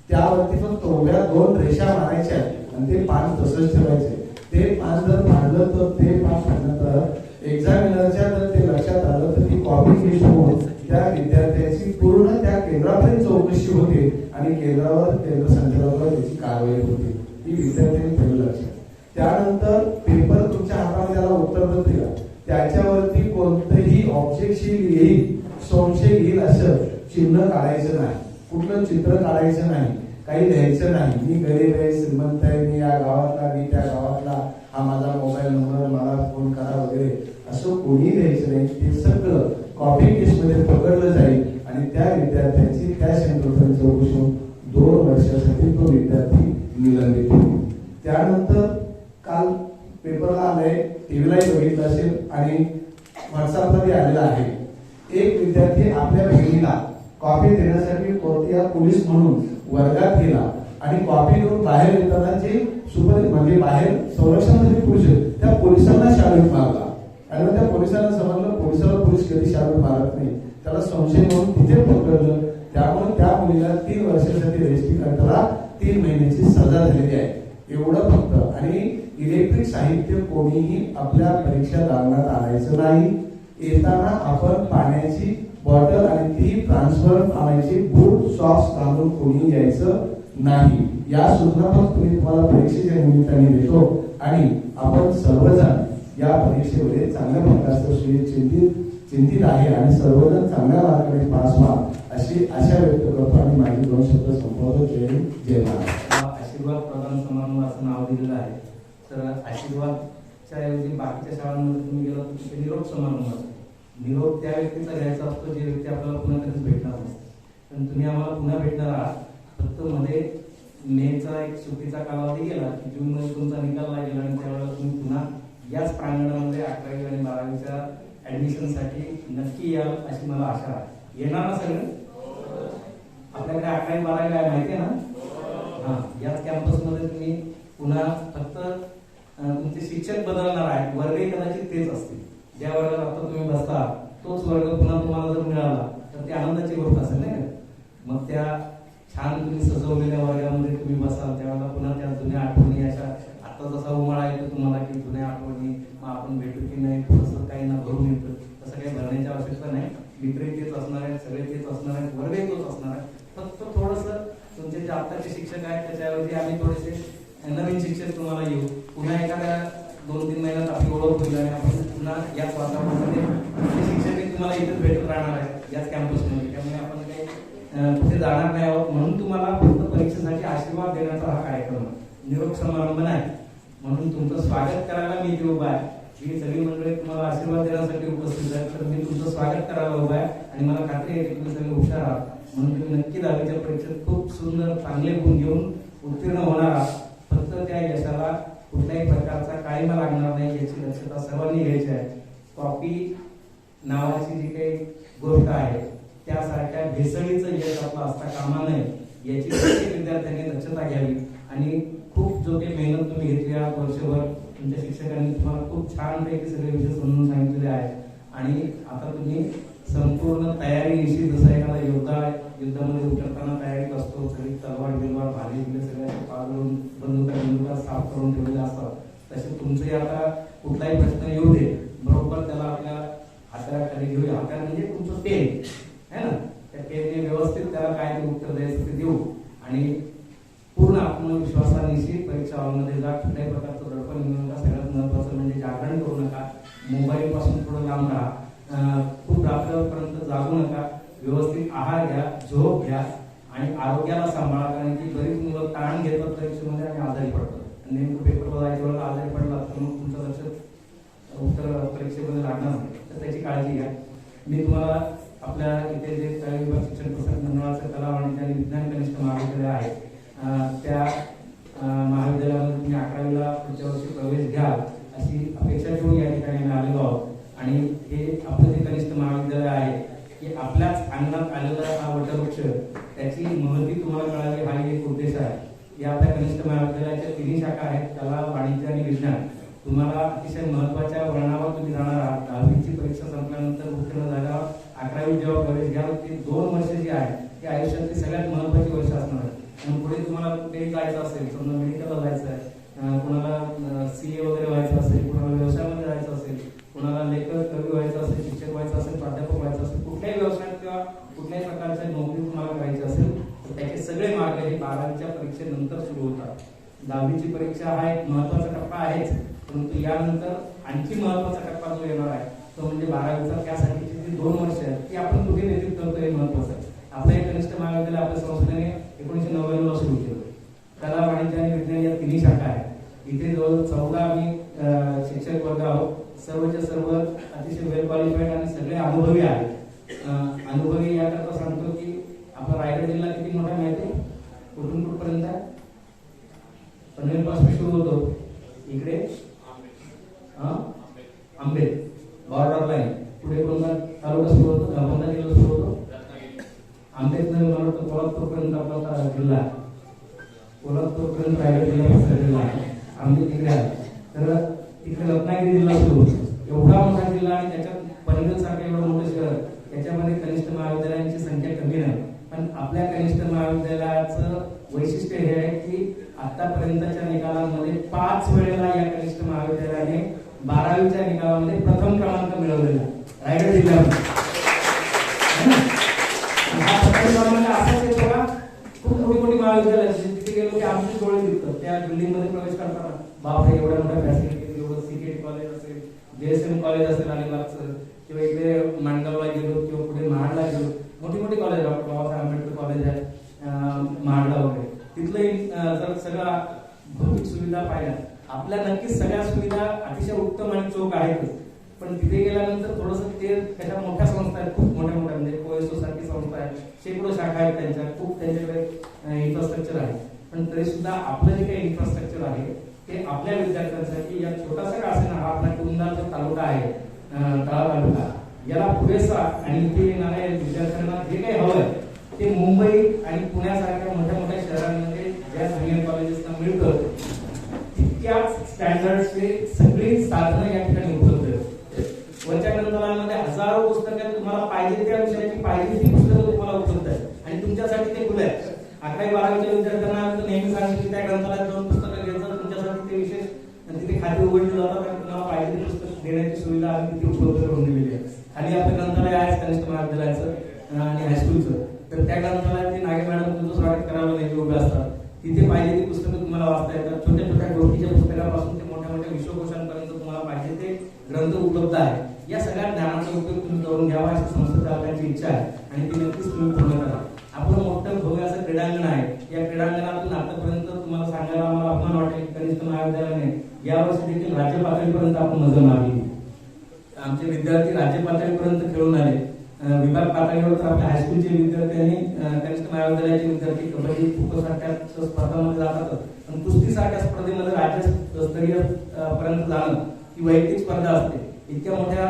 त्यावरती फक्त उभ्या 2 रेषा मारायच्या आणि ते पान तसंच ठेवायचे. ते पान जर फाडलं तर ते पान फाडल्यानंतर एक्झामिनरच्या जर ते लक्षात आलं तर ती कॉपी पेस्ट होऊन त्या विद्यार्थ्याची पूर्ण त्या केंद्रापर्यंत चौकशी होते आणि केंद्र संचालकावर त्याची कारवाई होते. ही विद्यार्थ्यांनी पहिलं लक्षात. त्यानंतर पेपर तुमच्या हातामध्ये आला, उत्तरपत्रिका, त्याच्यावरती कोणतंही ऑब्जेक्शन येईल, संशय येईल असं चिन्ह काढायचं नाही. कुठलं चित्र काढायचं नाही, काही लिहायचं नाही. मी गरीब आहे, श्रीमंत आहे, मी या गावातला, मी त्या गावातला, हा माझा मोबाईल नंबर, मला फोन करा वगैरे असं कोणी लिहायचं नाही. ते सगळं कॉपी पेस्ट मध्ये पकडलं जाईल आणि त्या विद्यार्थ्यांची त्या सेंटरपर्यंत चौकशी 2 वर्ष वर्षासाठी तो विद्यार्थी निलंबित होईल. त्यानंतर काल पेपरला आलंय, टीव्हीलाही बघितलं असेल आणि व्हॉट्सअपला आलेला आहे. एक विद्यार्थी आपल्या बहिणीला कॉपी देण्यासाठी कोणत्या पोलीस म्हणून वर्गात गेला आणि कॉपी घेऊन बाहेर येताना जे म्हणजे बाहेर संरक्षणासाठी पोलीस त्या पोलिसांना शाळेत मारला आणि त्या पोलिसांना समजलं पोलिसाला पोलीस कधी शाळेत मारत नाही, त्याला संशय म्हणून तिथे पकडलं. त्यामुळे त्या मुलीला 3 वर्षासाठी रेस्ट्रिक्टला 3 महिन्याची सजा झालेली आहे. एवढं फक्त. आणि इलेक्ट्रिक साहित्य कोणीही आपल्या परीक्षा दालनात आणायचं नाही. येताना आपण पाण्याची बॉटल आणि ती ट्रान्सफर आणायची. बूट सॉक्स घालून कोणी यायचं नाही. या सूचना फक्त मी तुम्हाला परीक्षेच्या निमित्ताने देतो आणि आपण सर्वजण या परीक्षेमध्ये चांगल्या प्रकारचं चिंतित आहे आणि सर्वजण चांगल्या मार्गाने पास व्हा अशी आशा व्यक्त करतो आणि माझे 2 शब्द संपवतो. जय महाराज. आशीर्वाद प्रदान समारंभ असं नाव दिलेलं आहे. तर आशीर्वादच्या ऐवजी बाकीच्या शाळांमध्ये तुम्ही गेला तर तिथे निरोप समारंभ असतो. निरोप त्या व्यक्तीचा घ्यायचा असतो जी व्यक्ती आपल्याला पुन्हा कधीच भेटणार नसते. पण तुम्ही आम्हाला पुन्हा भेटणार आहात. फक्त मध्ये मेचा एक सुट्टीचा कालावधी गेला की जूनमध्ये तुमचा निकाल लागेल आणि त्यावेळेला तुम्ही पुन्हा याच प्रांगणामध्ये 11वी आणि 12वीच्या ऍडमिशनसाठी नक्की याल अशी मला आशा आहे. येणार ना सगळं? आपल्याकडे 11वी 12वी आहे माहिती आहे ना? हा, याच कॅम्पसमध्ये तुम्ही पुन्हा फक्त तुमचे शिक्षक बदलणार आहेत. वर्गही कदाचित तेच असतील. ज्या वर्गात आता तुम्ही बसता तोच वर्ग पुन्हा तुम्हाला जर मिळाला तर ती आनंदाची गोष्ट असेल नाही का? मग त्या छान तुम्ही सजवलेल्या वर्गामध्ये तुम्ही बसाल त्यावेळेला पुन्हा त्या जुन्या आठवणी अशा आता जसा उमाळा येतो तुम्हाला की जुन्या आठवणी मग आपण भेटू की नाही थोडंसं काही ना भरून येतं. तसं काही भरण्याची आवश्यकता नाही. मित्रही तेच असणार आहेत, सगळे तेच असणार आहेत, वर्गही तोच असणार आहे. फक्त थोडंसं तुमचे जे आत्ताचे शिक्षक आहेत त्याच्याऐवजी आम्ही थोडेसे नवीन शिक्षक तुम्हाला येऊ. पुन्हा एखाद्या 2-3 महिन्यात आपली ओळख होईल आणि आपण पुन्हा याच वातावरणामध्ये शिक्षक तुम्हाला इथेच भेटत राहणार आहेत याच कॅम्पसमध्ये. त्यामुळे आपण काही कुठे जाणार नाही आहोत. म्हणून तुम्हाला फक्त परीक्षेसाठी आशीर्वाद देण्याचा हा कार्यक्रम निरोप समारंभ नाही. म्हणून तुमचं स्वागत करायला मी इथे उभा आहे. ही सगळी मंडळी तुम्हाला आशीर्वाद देण्यासाठी उपस्थित आहे. तर मी तुमचं स्वागत करायला उभा आहे आणि मला खात्री आहे की तुम्ही सगळे हुशार आहात. म्हणून तुम्ही नक्की 10वीच्या परीक्षेत खूप सुंदर चांगले गुण घेऊन उत्तीर्ण होणार आहात. फक्त त्या यशाला कुठल्याही प्रकारचा काळीमा लागणार नाही याची दक्षता सर्वांनी घ्यायची आहे. कॉपी नावाची जी काही गोष्ट आहे त्यासारख्या भेसळीचं यश आपलं असता कामा नये याची प्रत्येक विद्यार्थ्यांनी दक्षता घ्यावी. आणि खूप जो काही मेहनत तुम्ही घेतली आहात वर्षभर तुमच्या शिक्षकांनी तुम्हाला खूप छानपैकी सगळे विषय समजून सांगितलेले आहेत. आणि आता तुम्ही संपूर्ण तयारीनिशी जसं एखादा योद्धा युद्धामध्ये उतरताना तयारीत असतो, सगळी तलवार बिलवार भाले बिले सगळ्या पाळून बंदुका साफ करून ठेवलेल्या असतात. तसे तुमचे आता कुठलाही प्रश्न येऊ दे बरोबर त्याला आपल्या हाताखाली घेऊया. हाताला म्हणजे तुमचं पेन है ना, त्या पेनने व्यवस्थित त्याला काय ते उत्तर द्यायचं ते देऊ आणि पूर्ण आत्मविश्वासानिशी परीक्षा हॉलमध्ये जा. कुठल्याही प्रकारचं दडपण घेऊ नका. सगळ्यात महत्वाचं म्हणजे जागरण करू नका. मोबाईल पासून थोडं लांब राहा. खूप रात्रपर्यंत जागू नका. व्यवस्थित आहार घ्या, झोप घ्या आणि आरोग्याला सांभाळा. कारण की बरीच मुलं ताण घेतात परीक्षेमध्ये आणि आजारी पडतात. नेमकं पेपर जायच्या वेळेला आजारी पडला तर मग तुमचं लक्ष उत्तर परीक्षेमध्ये लागणार नाही. तर त्याची काळजी घ्या. मी तुम्हाला आपल्या इथे जे तळे विभाग शिक्षण प्रसारक मंडळाचं कला वाणिज्य आणि विज्ञान कनिष्ठ महाविद्यालय आहे त्या महाविद्यालयामध्ये तुम्ही 11वीला पुढच्या वर्षी प्रवेश घ्याल अशी अपेक्षा ठेवून या ठिकाणी आम्ही आलेलो आहोत. आणि हे आपलं जे कनिष्ठ महाविद्यालय आहे की आपल्याच अंगणात आलेला हा वटवृक्ष त्याची महती तुम्हाला कळावी हा एक उद्देश आहे. या आपल्या कनिष्ठ महाविद्यालयाच्या 3 शाखा आहेत, कला वाणिज्य आणि विज्ञान. तुम्हाला अतिशय महत्वाच्या वळणावर तुम्ही जाणार आहात. 10वीची परीक्षा संपल्यानंतर उत्तीर्ण झाल्यावर 11वी जेव्हा प्रवेश घ्याल ती 2 वर्ष जी आहे ती आयुष्यातली सगळ्यात महत्वाची वर्ष असणार आहे. मग पुढे तुम्हाला कुठेही जायचं असेल, समजा मेडिकलला जायचं आहे, कुणाला CA वगैरे व्हायचं असेल, कुणाला व्यवसायामध्ये जायचं असेल, कुणाला लेखक कवी व्हायचं असेल, शिक्षक व्हायचं असेल, प्राध्यापक व्हायचं असेल, कुठल्याही व्यवसायात किंवा कुठल्याही प्रकारच्या नोकरी तुम्हाला करायची असेल तर त्याचे सगळे मार्ग हे 12वीच्या परीक्षेनंतर सुरू होतात. 10वीची परीक्षा हा एक महत्वाचा टप्पा आहेच, परंतु यानंतर आणखी महत्वाचा टप्पा जो येणार आहे तो म्हणजे 12वीचा. त्यासाठीची जी 2 वर्ष आहेत ती आपण कुठे व्यतीत करतो हे महत्वाचं आहे. आपलं एक कनिष्ठ महाविद्यालय आपल्या संस्थेने 1999ला सुरू केलं. कला वाणिज्य आणि विज्ञान या 3 शाखा आहेत. इथे जवळ 14 आम्ही शिक्षक वर्ग आहोत. सर्वच्या सर्व अतिशय वेल क्वालिफाईड आणि सगळे अनुभवी आहेत. अनुभवी याकरता सांगतो की आपला रायगड जिल्हा किती मोठा माहिती आहे? कुठून कुठपर्यंत आहे? पनवेलपासून सुरू होतो इकडे आंबे बॉर्डर लाईन, पुढे कोणता तालुका सुरू होतो, कोणता जिल्हा सुरू होतो? आंबेत मला वाटतं कोल्हापूरपर्यंत आपला जिल्हा आहे, कोल्हापूरपर्यंत रायगड जिल्हा आहे. आंबे तिकडे आहे, तर तिकडे रत्नागिरी जिल्हा सुरू होतो. एवढा मोठा जिल्हा आणि त्याच्यात पनवेल सारखं एवढं मोठं शहर, त्याच्यामध्ये कनिष्ठ महाविद्यालयांची संख्या कमी नाही. पण आपल्या कनिष्ठ महाविद्यालयाचं वैशिष्ट्य हे आहे की आतापर्यंतच्या निकालांमध्ये 5 वेळेला या कनिष्ठ महाविद्यालयाने 12वीच्या निकालामध्ये प्रथम क्रमांक मिळवलेला रायगड जिल्ह्यामध्ये. हा प्रथम क्रमांक असाच येतो का? खूप मोठी मोठी महाविद्यालय तिथे गेलो की आमची डोळे दिसतात. त्या बिल्डिंग मध्ये प्रवेश करताना बापरे एवढ्या मोठ्या फॅसिलिटी, एवढं सीकेट कॉलेज असेल, JSM कॉलेज असेल अलिबागचं, किंवा इकडे माणगावला गेलो किंवा पुढे महाडला गेलो, मोठी मोठी college, doctor Babasaheb Ambedkar college आहे महाडला वगैरे, तिथलं जर सगळं भौतिक सुविधा पाहिल्या, आपल्या नक्कीच सगळ्या सुविधा अतिशय उत्तम आणि चोख आहेतच. पण तिथे गेल्यानंतर थोडंसं ते त्याच्या मोठ्या संस्था आहेत, खूप मोठ्या मोठ्या, म्हणजे कोएसओ सारखी संस्था आहे, शेकडो शाखा आहेत त्यांच्या, खूप त्यांच्याकडे इन्फ्रास्ट्रक्चर आहे. पण तरी सुद्धा आपलं जे काही इन्फ्रास्ट्रक्चर आहे ते आपल्या विद्यार्थ्यांसाठी या छोटासा का असेल हा आपला कुंदाचा तालुका आहे, तळा तालुका, याला पुरेसा आणि इथे येणाऱ्या विद्यार्थ्यांना जे काही हवंय ते मुंबई आणि पुण्यासारख्या मोठ्या मोठ्या शहरांमध्ये ज्या ज्युनियर कॉलेजेसना मिळतं तितक्याच स्टँडर्डचे सगळी साधनं या ठिकाणी उपलब्ध आहेत. वरच्या ग्रंथालयामध्ये हजारो पुस्तकं, तुम्हाला पाहिजे त्या विषयाची पाहिजे ती पुस्तकं तुम्हाला उपलब्ध आहेत आणि तुमच्यासाठी ते खुले आहेत. 11वी 12वीच्या विद्यार्थ्यांना नेहमी सांगितलं की त्या ग्रंथालयात जाऊन पुस्तकं घ्यायचं, तुमच्यासाठी ते विशेष तिथे खाते उघडली जातात आणि तुम्हाला पाहिजे ते पुस्तक देण्याची सुविधा आम्ही तिथे उपलब्ध करून दिलेली आहे. आणि आपलं ग्रंथालय आहे कनिष्ठ महाविद्यालयाचं आणि हायस्कूलचं, तर त्या ग्रंथालयात ते नागे मॅडम तुमचं स्वागत करायला नेहमी उभे असतात. तिथे पाहिजे ती पुस्तकं तुम्हाला वाचता येतात. छोट्या छोट्या गोष्टीच्या पुस्तकापासून ते मोठ्या मोठ्या विश्वकोशांपर्यंत तुम्हाला पाहिजे ते ग्रंथ उपलब्ध आहे. या सगळ्या ज्ञानाचा उपयोग तुम्ही करून घ्यावा अशी संस्था चालण्याची इच्छा आहे आणि ती नक्कीच तुम्ही पूर्ण करा. आपलं मोठं भव्य असं क्रीडांगण आहे. या क्रीडांगणातून आतापर्यंत तुम्हाला सांगायला आम्हाला अभिमान वाटेल की कनिष्ठ महाविद्यालयाने यावर्षी देखील राज्य पातळीपर्यंत आपण नजर मारली. आमचे विद्यार्थी राज्य पातळीपर्यंत खेळून आले. विभाग पातळीवर तर आपल्या हायस्कूलचे विद्यार्थ्यांनी कनिष्ठ महाविद्यालयाचे विद्यार्थी कबड्डी, खो खो सारख्या स्पर्धांमध्ये जातात. पण कुस्ती सारख्या स्पर्धेमध्ये राज्यस्तरीय पर्यंत जाणं ही वैयक्तिक स्पर्धा असते. इतक्या मोठ्या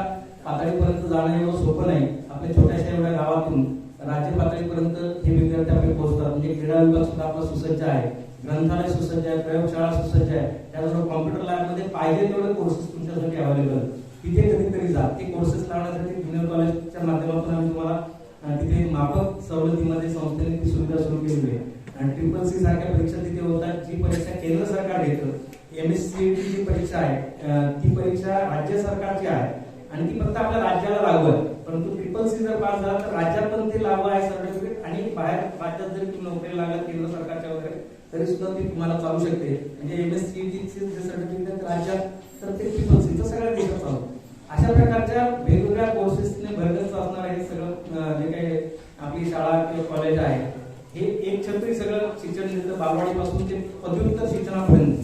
पातळीपर्यंत जाणं एवढं सोपं नाही. आपल्या छोट्याशा एवढ्या गावातून राज्य पातळीपर्यंत हे विद्यार्थी आपले पोहोचतात. म्हणजे क्रीडा विभाग सुद्धा आपला सुसज्ज आहे, ग्रंथालय सुसज्ज आहे, प्रयोगशाळा सुसज्ज आहे, त्याचबरोबर कॉम्प्युटर लॅबमध्ये पाहिजे तेवढे कोर्सेस तुमच्यासाठी अवेलेबल. तिथे कधीतरी जा. ते कोर्सेस लावण्यासाठी ज्युनियर कॉलेजच्या माध्यमातून आम्ही तुम्हाला तिथे माफक सवलतीमध्ये संस्थेने ती सुविधा सुरू केली आहे. आणि CCC सारख्या परीक्षा तिथे होतात, जी परीक्षा केंद्र सरकार घेतं. MSCET जी परीक्षा आहे ती परीक्षा राज्य सरकारची आहे आणि ती फक्त आपल्या राज्याला लागू आहे. परंतु CCC जर पास झाला तर राज्यात पण ते लागू आहे सर्टिफिकेट, आणि बाहेर राज्यात जरी तुम्ही नोकरीला लागला केंद्र सरकारच्या वगैरे तरी सुद्धा ती तुम्हाला चालू शकते. म्हणजे MSCET जे सर्टिफिकेट राज्यात तर ते CCC सगळ्या देशात चालू. अशा प्रकारच्या वेगवेगळ्या कोर्सेसने भरगच्च असणार हे सगळं जे काही आपली शाळा किंवा कॉलेज आहे हे एक छत्री सगळं शिक्षण देतं, बालवाडीपासून ते पदव्युत्तर शिक्षणापर्यंत.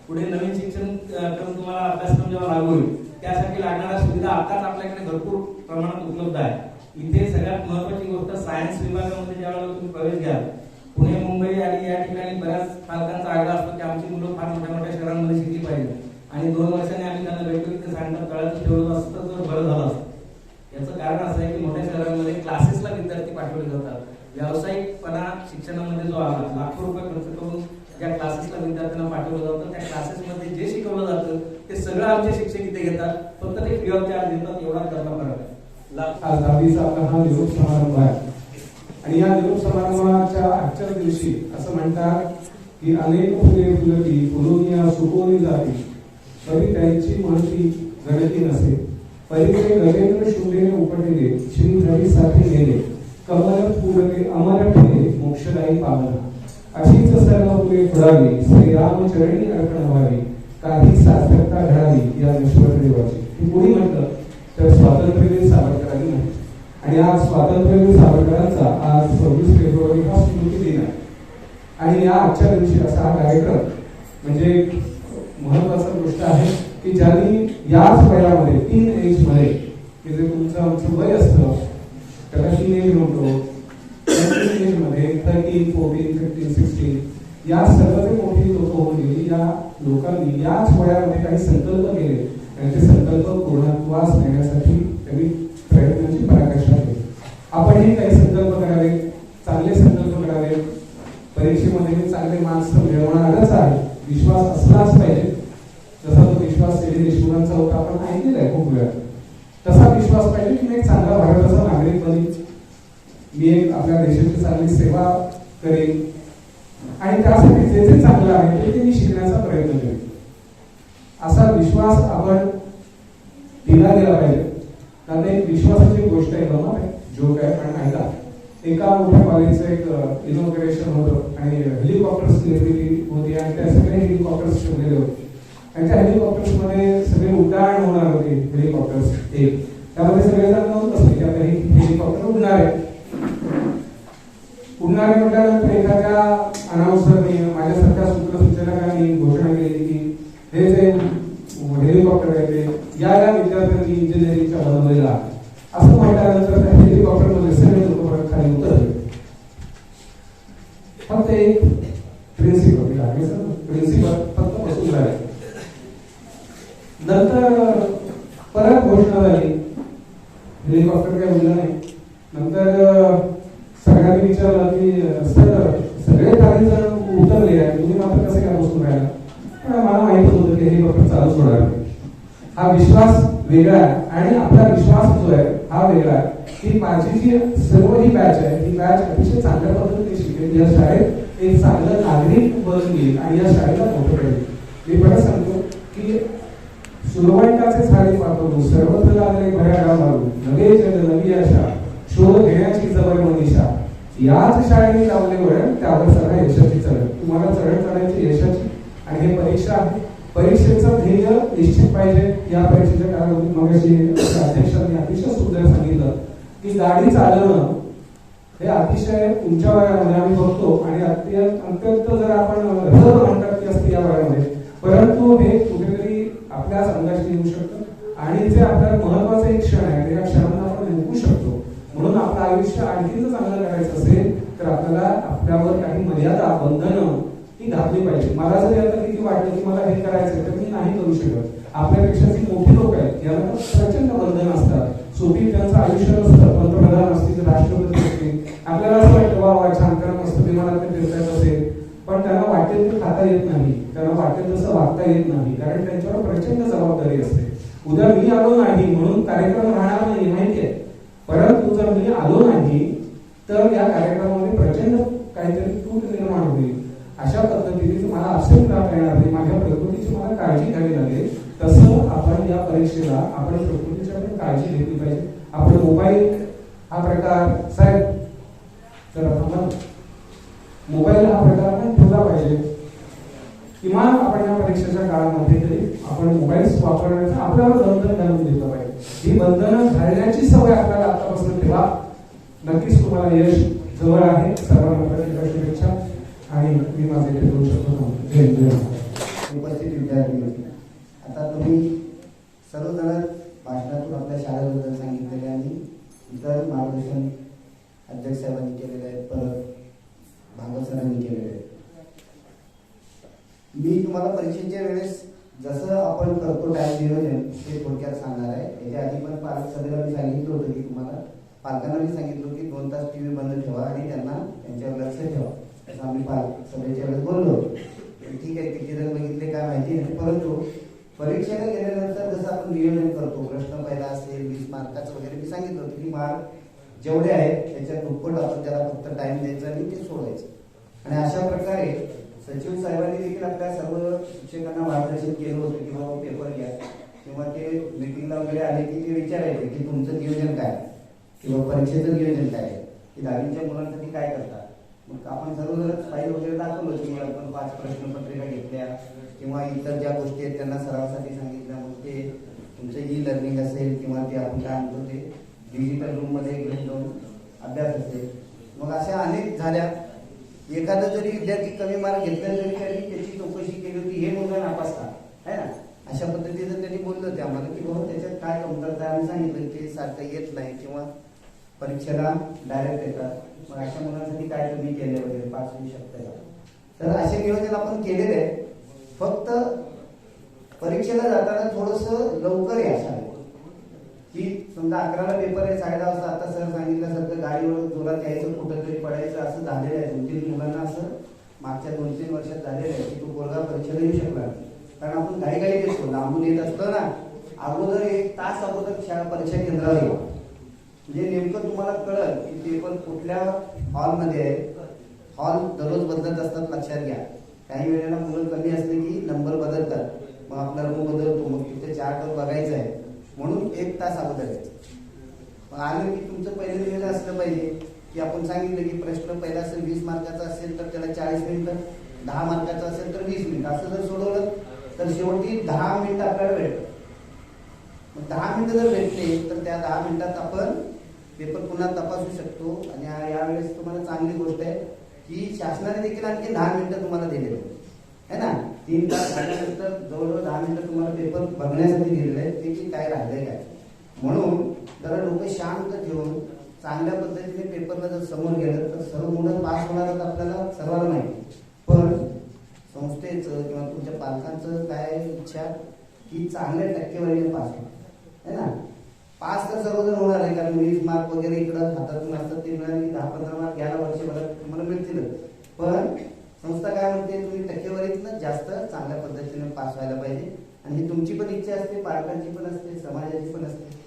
पुढे नवीन शिक्षण करून तुम्हाला अभ्यासक्रम जेव्हा लागू होईल त्यासाठी लागणाऱ्या सुविधा आताच आपल्याकडे भरपूर प्रमाणात उपलब्ध आहे. इथे सगळ्यात महत्वाची गोष्ट सायन्स विभागामध्ये ज्यावेळेला तुम्ही प्रवेश घ्याल, पुणे, मुंबई आणि या ठिकाणी बऱ्याच पालकांचा आग्रह असतो की आमची मुलं फार मोठ्या मोठ्या शहरांमध्ये शिकली पाहिजे. आणि 2 वर्षांनी आम्ही त्यांना भेटलो की ते सांगतात तळ्याचं ठेवलं असतं तर बरं झालं असतं. याचं कारण असं आहे की मोठ्या शहरांमध्ये क्लासेसला विद्यार्थी पाठवले जातात. व्यावसायिकपणा शिक्षणामध्ये जो आला, लाखो रुपये खर्च करून ज्या क्लासेसला विद्यार्थ्यांना पाठवलं जातं त्या क्लासेसमध्ये जे शिकवलं जातं ते सगळं आमचे शिक्षक इथे घेतात, फक्त ते फ्री ऑफ चार्ज देतात. एवढा करता फरक आहे. आज 10वीचा आपला हा निरोप समारंभ आहे आणि या निरोप समारंभाच्या आजच्या दिवशी असं म्हणतात की अनेक फुले फुलती फुलोनिया सुकोनी जाती, तरी त्यांची म्हणती गणती नसे. परिचय गगेंद्र शून्य उपटिले श्रीधरी साथी गेले, कमल फुलके अमर ठेले मोक्षदायी पावना. अशीच सर्व फुले फुलावी श्रीराम चरणी अर्पण व्हावी, काही सार्थकता घडावी या नश्वर देवाची. ही पुढे म्हटलं तर स्वातंत्र्यवीर सावरकरांनी नाही. आणि आज स्वातंत्र्यवीर सावरकरांचा आज 26 फेब्रुवारी हा स्मृती दिन आहे. आणि या आजच्या दिवशी असा हा कार्यक्रम म्हणजे महत्वाची गोष्ट आहे की ज्यांनी याच वयामध्ये 3 एज मध्ये की जे तुमचं आमचं वय असतं त्याला 3 एज म्हणतो. 3 एज मध्ये 13, 14, 15, 16 या सर्व जे मोठी लोक होऊन गेली, या लोकांनी याच वयामध्ये काही संकल्प केले आणि ते संकल्प पूर्णत्वास नेण्यासाठी त्यांनी प्रयत्नांची पराकाष्ठा केली. आपणही काही संकल्प करावे, चांगले संकल्प करावे. परीक्षेमध्ये चांगले मार्क्स मिळवणारच आहे, विश्वास असलाच पाहिजे. जसा तो विश्वास सेवी देशमुखांचा होता, आपण ऐकलेला आहे खूप वेळा. तसा विश्वास पाहिजे की मी एक चांगला भारताचा नागरिक बनेन, मी एक आपल्या देशाची चांगली सेवा करेन आणि त्यासाठी जे जे चांगलं आहे ते मी शिकण्याचा प्रयत्न करेन. असा विश्वास आपण दिला गेला पाहिजे. कारण एक विश्वासाची गोष्ट आहे बघा, जो काय पण ऐका. एका मोठ्या कॉलेजचं एक इनॉग्रेशन होतं आणि हेलिकॉप्टर्स निर्मिती होती आणि त्या सगळे हेलिकॉप्टर्स ठेवलेले होते आणि त्या हेलिकॉप्टर्स मध्ये सगळे उड्डाण होणार होते. हेलिकॉप्टर्स एक त्यामध्ये सगळेजण नव्हत असते की आता हेलिकॉप्टर उडणार आहे. उडणारे म्हटल्यानंतर एखाद्या अनाउन्सरने, माझ्यासारख्या सूत्रसंचालकांनी घोषणा केली की हे जे हेलिकॉप्टर आहे ते या विद्यार्थ्यांनी इंजिनिअरिंगच्या बनवलेलं आहे. असं म्हटल्यानंतर त्या हेलिकॉप्टर मध्ये सगळे लोक परत खाली उतरले. फक्त एक प्रिन्सिपल फक्त बसून राहिले. नंतर परत घोषणा झाली, हेलिकॉप्टर काही उडलं नाही. नंतर सगळ्यांनी विचारलं की सर सगळे काही जण उतरले आहे, तुम्ही मात्र कसे काय बसून राहिला? पण मला माहित होतं की हेलिकॉप्टर चालूच होणार नाही. हा विश्वास वेगळा आहे आणि आपला विश्वास जो आहे हा वेगळा आहे. ही माझी जी सर्व ही बॅच आहे, ही बॅच अतिशय चांगल्या पद्धतीने शिकेल, या शाळेत एक चांगलं नागरिक बनून येईल आणि या शाळेला मोठं करेल. मी परत सांगतो की सुरवंटाचे झाडे पाठवून सर्वत्र लागले भराडा मारून नवे जग नवी आशा शोध घेण्याची जबर मनीषा याच शाळेने लावले वळण त्यावर सगळ्या यशाची चढण. तुम्हाला चढण चढायची यशाची आणि हे परीक्षा आहे. परीक्षेचं ध्येय निश्चित पाहिजे. या परीक्षेच्या कालावधीत मगाशी अध्यक्षांनी अतिशय सुंदर सांगितलं की गाडी चालवणं हे अतिशय उंच्या वयामध्ये आम्ही बघतो आणि अत्यंत जर आपण रर म्हणतात की असते या वयामध्ये, परंतु हे कुठेतरी आपल्या अंगाशी येऊ शकतं आणि जे आपल्याला महत्वाचा एक क्षण आहे त्या क्षणांना आपण मुकू शकतो. म्हणून आपलं आयुष्य आणखी जर चांगलं करायचं असेल तर आपल्याला आपल्यावर काही मर्यादा, बंधनं ही घातली पाहिजे. मला जरी आता किती वाटलं की मला हे करायचं तर मी नाही करू शकत. आपल्यापेक्षा जी मोठी लोक आहेत यांना प्रचंड बंधन असतात. सोपी त्यांचं आयुष्य नसतं. पंतप्रधान असतील, राष्ट्रपती असतील, आपल्याला असं वाटतं वा छान करा मस्त विमानात फिरता येत असेल, पण त्यांना वाटेल ते खाता येत नाही, त्यांना वाटेल तसं वागता येत नाही, कारण त्यांच्यावर प्रचंड जबाबदारी असते. उद्या मी आलो नाही म्हणून कार्यक्रम राहणार नाही माहितीये, परंतु जर मी आलो नाही तर या कार्यक्रमामध्ये प्रचंड काहीतरी तूट निर्माण होईल. अशा पद्धतीने मला अपसेट राहता येणार नाही, माझ्या प्रकृतीची मला काळजी घ्यावी लागेल. तसं आपण या परीक्षेला आपण प्रकृतीची आपण काळजी घेतली पाहिजे. आपण मोबाईल हा प्रकार साहेब तर आपण मोबाईल हा प्रकार आपण ठेवला पाहिजे. किमान आपण या परीक्षेच्या काळामध्ये तरी आपण मोबाईल वापरण्याचं आपल्याला बंधन घालून दिलं पाहिजे. ही बंधनं घालण्याची सवय आपल्याला आतापासून ठेवा. नक्कीच तुम्हाला यश जवळ आहे. सर्वांना शुभेच्छा आणि मी माझे इथे बोलू शकतो. उपस्थित विद्यार्थी, आता तुम्ही सर्वजण भाषणातून आपल्या शाळेबद्दल सांगितलेले आणि इतर मार्गदर्शन अध्यक्ष साहेबांनी केलेले आहेत, परत भागवत सरांनी केलेले आहेत. मी तुम्हाला परीक्षेच्या वेळेस जसं आपण करतो टाइम नियोजन ते थोडक्यात सांगणार आहे. याच्या आधी पण पालक सभेला मी सांगितलं होतं की तुम्हाला पालकांना मी सांगितलं की 2 तास TV बंद ठेवा आणि त्यांना त्यांच्यावर लक्ष ठेवा, असं आम्ही पालक सभेच्या वेळेस बोललो. ठीक आहे, किती जण बघितले काय माहिती नाही, परंतु परीक्षेला गेल्यानंतर जसं आपण नियोजन करतो, प्रश्न पहिला असेल 20 मार्काचं वगैरे, मी सांगितलं होतं की मार्क जेवढे आहेत त्याच्या दुप्पट आपण त्याला फक्त टाइम द्यायचा आणि ते सोडायचं. आणि अशा प्रकारे सचिव साहेबांनी देखील आपल्या सर्व शिक्षकांना मार्गदर्शन केलं होतं की बाबा पेपर घ्या किंवा ते मीटिंगला वगैरे आले की ते विचारायचे की तुमचं नियोजन काय किंवा परीक्षेचं नियोजन काय आहे, की 10वीच्या मुलांसाठी काय करतात. मग आपण सर्व फाईल वगैरे दाखवलं की आपण 5 प्रश्नपत्रिका घेतल्या किंवा इतर ज्या गोष्टी आहेत त्यांना सरावासाठी सांगितल्या. मग ते तुमचं ई-लर्निंग असेल किंवा ते आपण काय म्हणतो ते डिजिटल रूममध्ये घेऊन जाऊन अभ्यास असेल. मग अशा अनेक झाल्या. एखादा जरी विद्यार्थी कमी मार्क घेतला तरी त्यांनी त्याची चौकशी केली होती, हे मुलगा नापास का आहे ना, अशा पद्धतीचं त्यांनी बोललं होते आम्हाला की बाबा त्याच्यात काय कमतरता. आम्ही सांगितलं की सारखं येत नाही किंवा परीक्षेला डायरेक्ट येतात. मग अशा मुलांसाठी काय तुम्ही केलं वगैरे 5 होऊ शकतं का. तर असे नियोजन आपण केलेले आहे. फक्त परीक्षेला जाताना थोडंसं लवकर या शाळेत, की समजा 11ला पेपर आहे, 10:30 वाजता आता सर सांगितल्यासारखं गाडीवर जोरात यायचं, कुठंतरी पडायचं असं झालेलं आहे. 2-3 मुलांना असं मागच्या 2-3 वर्षात झालेलं आहे की तो पोरगा परीक्षेला येऊ शकला नाही. कारण आपण घाई देतो, लांबून येत असतो ना, अगोदर 1 तास अगोदर शाळा परीक्षा केंद्रावर येऊ, म्हणजे नेमकं तुम्हाला कळलं की पेपर कुठल्या हॉलमध्ये आहे. हॉल दररोज बदलत असतात, लक्षात घ्या. काही वेळेला मुलं कमी असले की नंबर बदलतात, मग आपला रूम बदलतो, मग तिथे चार्टवर बघायचं आहे, म्हणून 1 तास अगोदर आहे. मग आलं की तुमचं पहिलं नियोजन असलं पाहिजे की आपण सांगितलं की प्रश्न पहिला असेल 20 मार्काचा असेल तर त्याला 40 मिनिटं, 10 मार्काचा असेल तर 20 मिनिटं, असं जर सोडवलं तर शेवटी 10 मिनिटं आपल्याला भेटतं. मग 10 मिनिटं जर भेटले तर त्या 10 मिनिटात आपण पेपर पुन्हा तपासू शकतो. आणि यावेळेस तुम्हाला चांगली गोष्ट आहे की शासनाने देखील आणखी 10 मिनिटं तुम्हाला दिलेले आहे ना. 3 तास झाल्यानंतर जवळजवळ 10 मिनिटं तुम्हाला पेपर बघण्यासाठी दिलेले आहे, ते की काय राहिलंय काय. म्हणून जरा डोकं शांत ठेवून चांगल्या पद्धतीने पेपरला जर समोर गेलं तर सर्व मुलं पास होणार आपल्याला सर्वांना माहिती. पण संस्थेचं किंवा तुमच्या पालकांचं काय इच्छा की चांगल्या टक्केवारीने पास होणार आहे ना. पास तर सर्वजण होणार आहे, कारण 20 मार्क वगैरे इकडं हातातून असतात, ते मिळाले 10-15 मार्क घ्यायला वर्षभरात तुम्हाला मिळतील. पण संस्था काय म्हणते, तुम्ही टक्केवारीतनं जास्त चांगल्या पद्धतीने पास व्हायला पाहिजे. आणि ही तुमची पण इच्छा असते, पालकांची पण असते, समाजाची पण असते.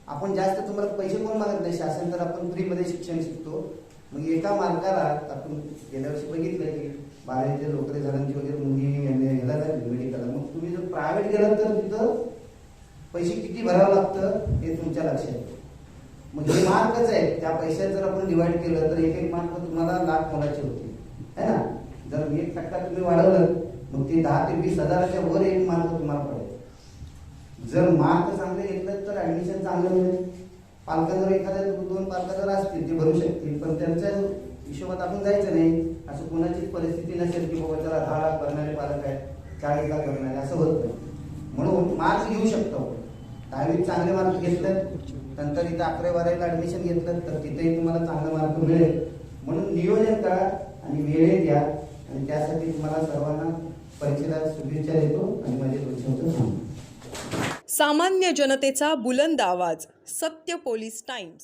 आपण जास्त तुम्हाला पैसे कोण मागत नाही, शासन तर आपण फ्रीमध्ये शिक्षण शिकतो. मग एका मार्काला आपण गेल्या वर्षी बघितलं की 12वीचे लोकरे जणांची वगैरे मुली ह्याला झाली मेडिकलला. मग तुम्ही जर प्रायव्हेट गेलात तर तिथं पैसे किती भरावं लागतं हे तुमच्या लक्षात येतं. मग हे मार्कच आहे, त्या पैशात जर आपण डिवाइड केलं तर 1-1 मार्क तुम्हाला लाख मोलाचे होते है ना. जर 1% तुम्ही वाढवलं मग ते 10 ते 20 हजाराच्या वर 1 मार्क तुम्हाला पडेल. जर मार्क चांगले घेतलं तर ऍडमिशन चांगलं मिळेल. पालकांवर एखाद्या 2 पालक जर असतील ते भरू शकतील, पण त्यांच्या हिशोबात आपण जायचं नाही. असं कोणाचीच परिस्थिती नसेल की बाबा त्याला 10 लाख भरणारे पालक आहेत, 40 लाख भरणारे, असं होत नाही. म्हणून मार्क घेऊ शकतो. 10वीत चांगले मार्क घेतलं, नंतर इथं 11-12ला ऍडमिशन घेतलं तर तिथेही तुम्हाला चांगला मार्क मिळेल. म्हणून नियोजन करा आणि वेळेत या. आणि त्यासाठी तुम्हाला सर्वांना परीक्षेला शुभेच्छा देतो आणि माझे 2 शब्द सांगतो. सामान्य जनतेचा बुलंद आवाज, सत्य पोलीस टाइम्स.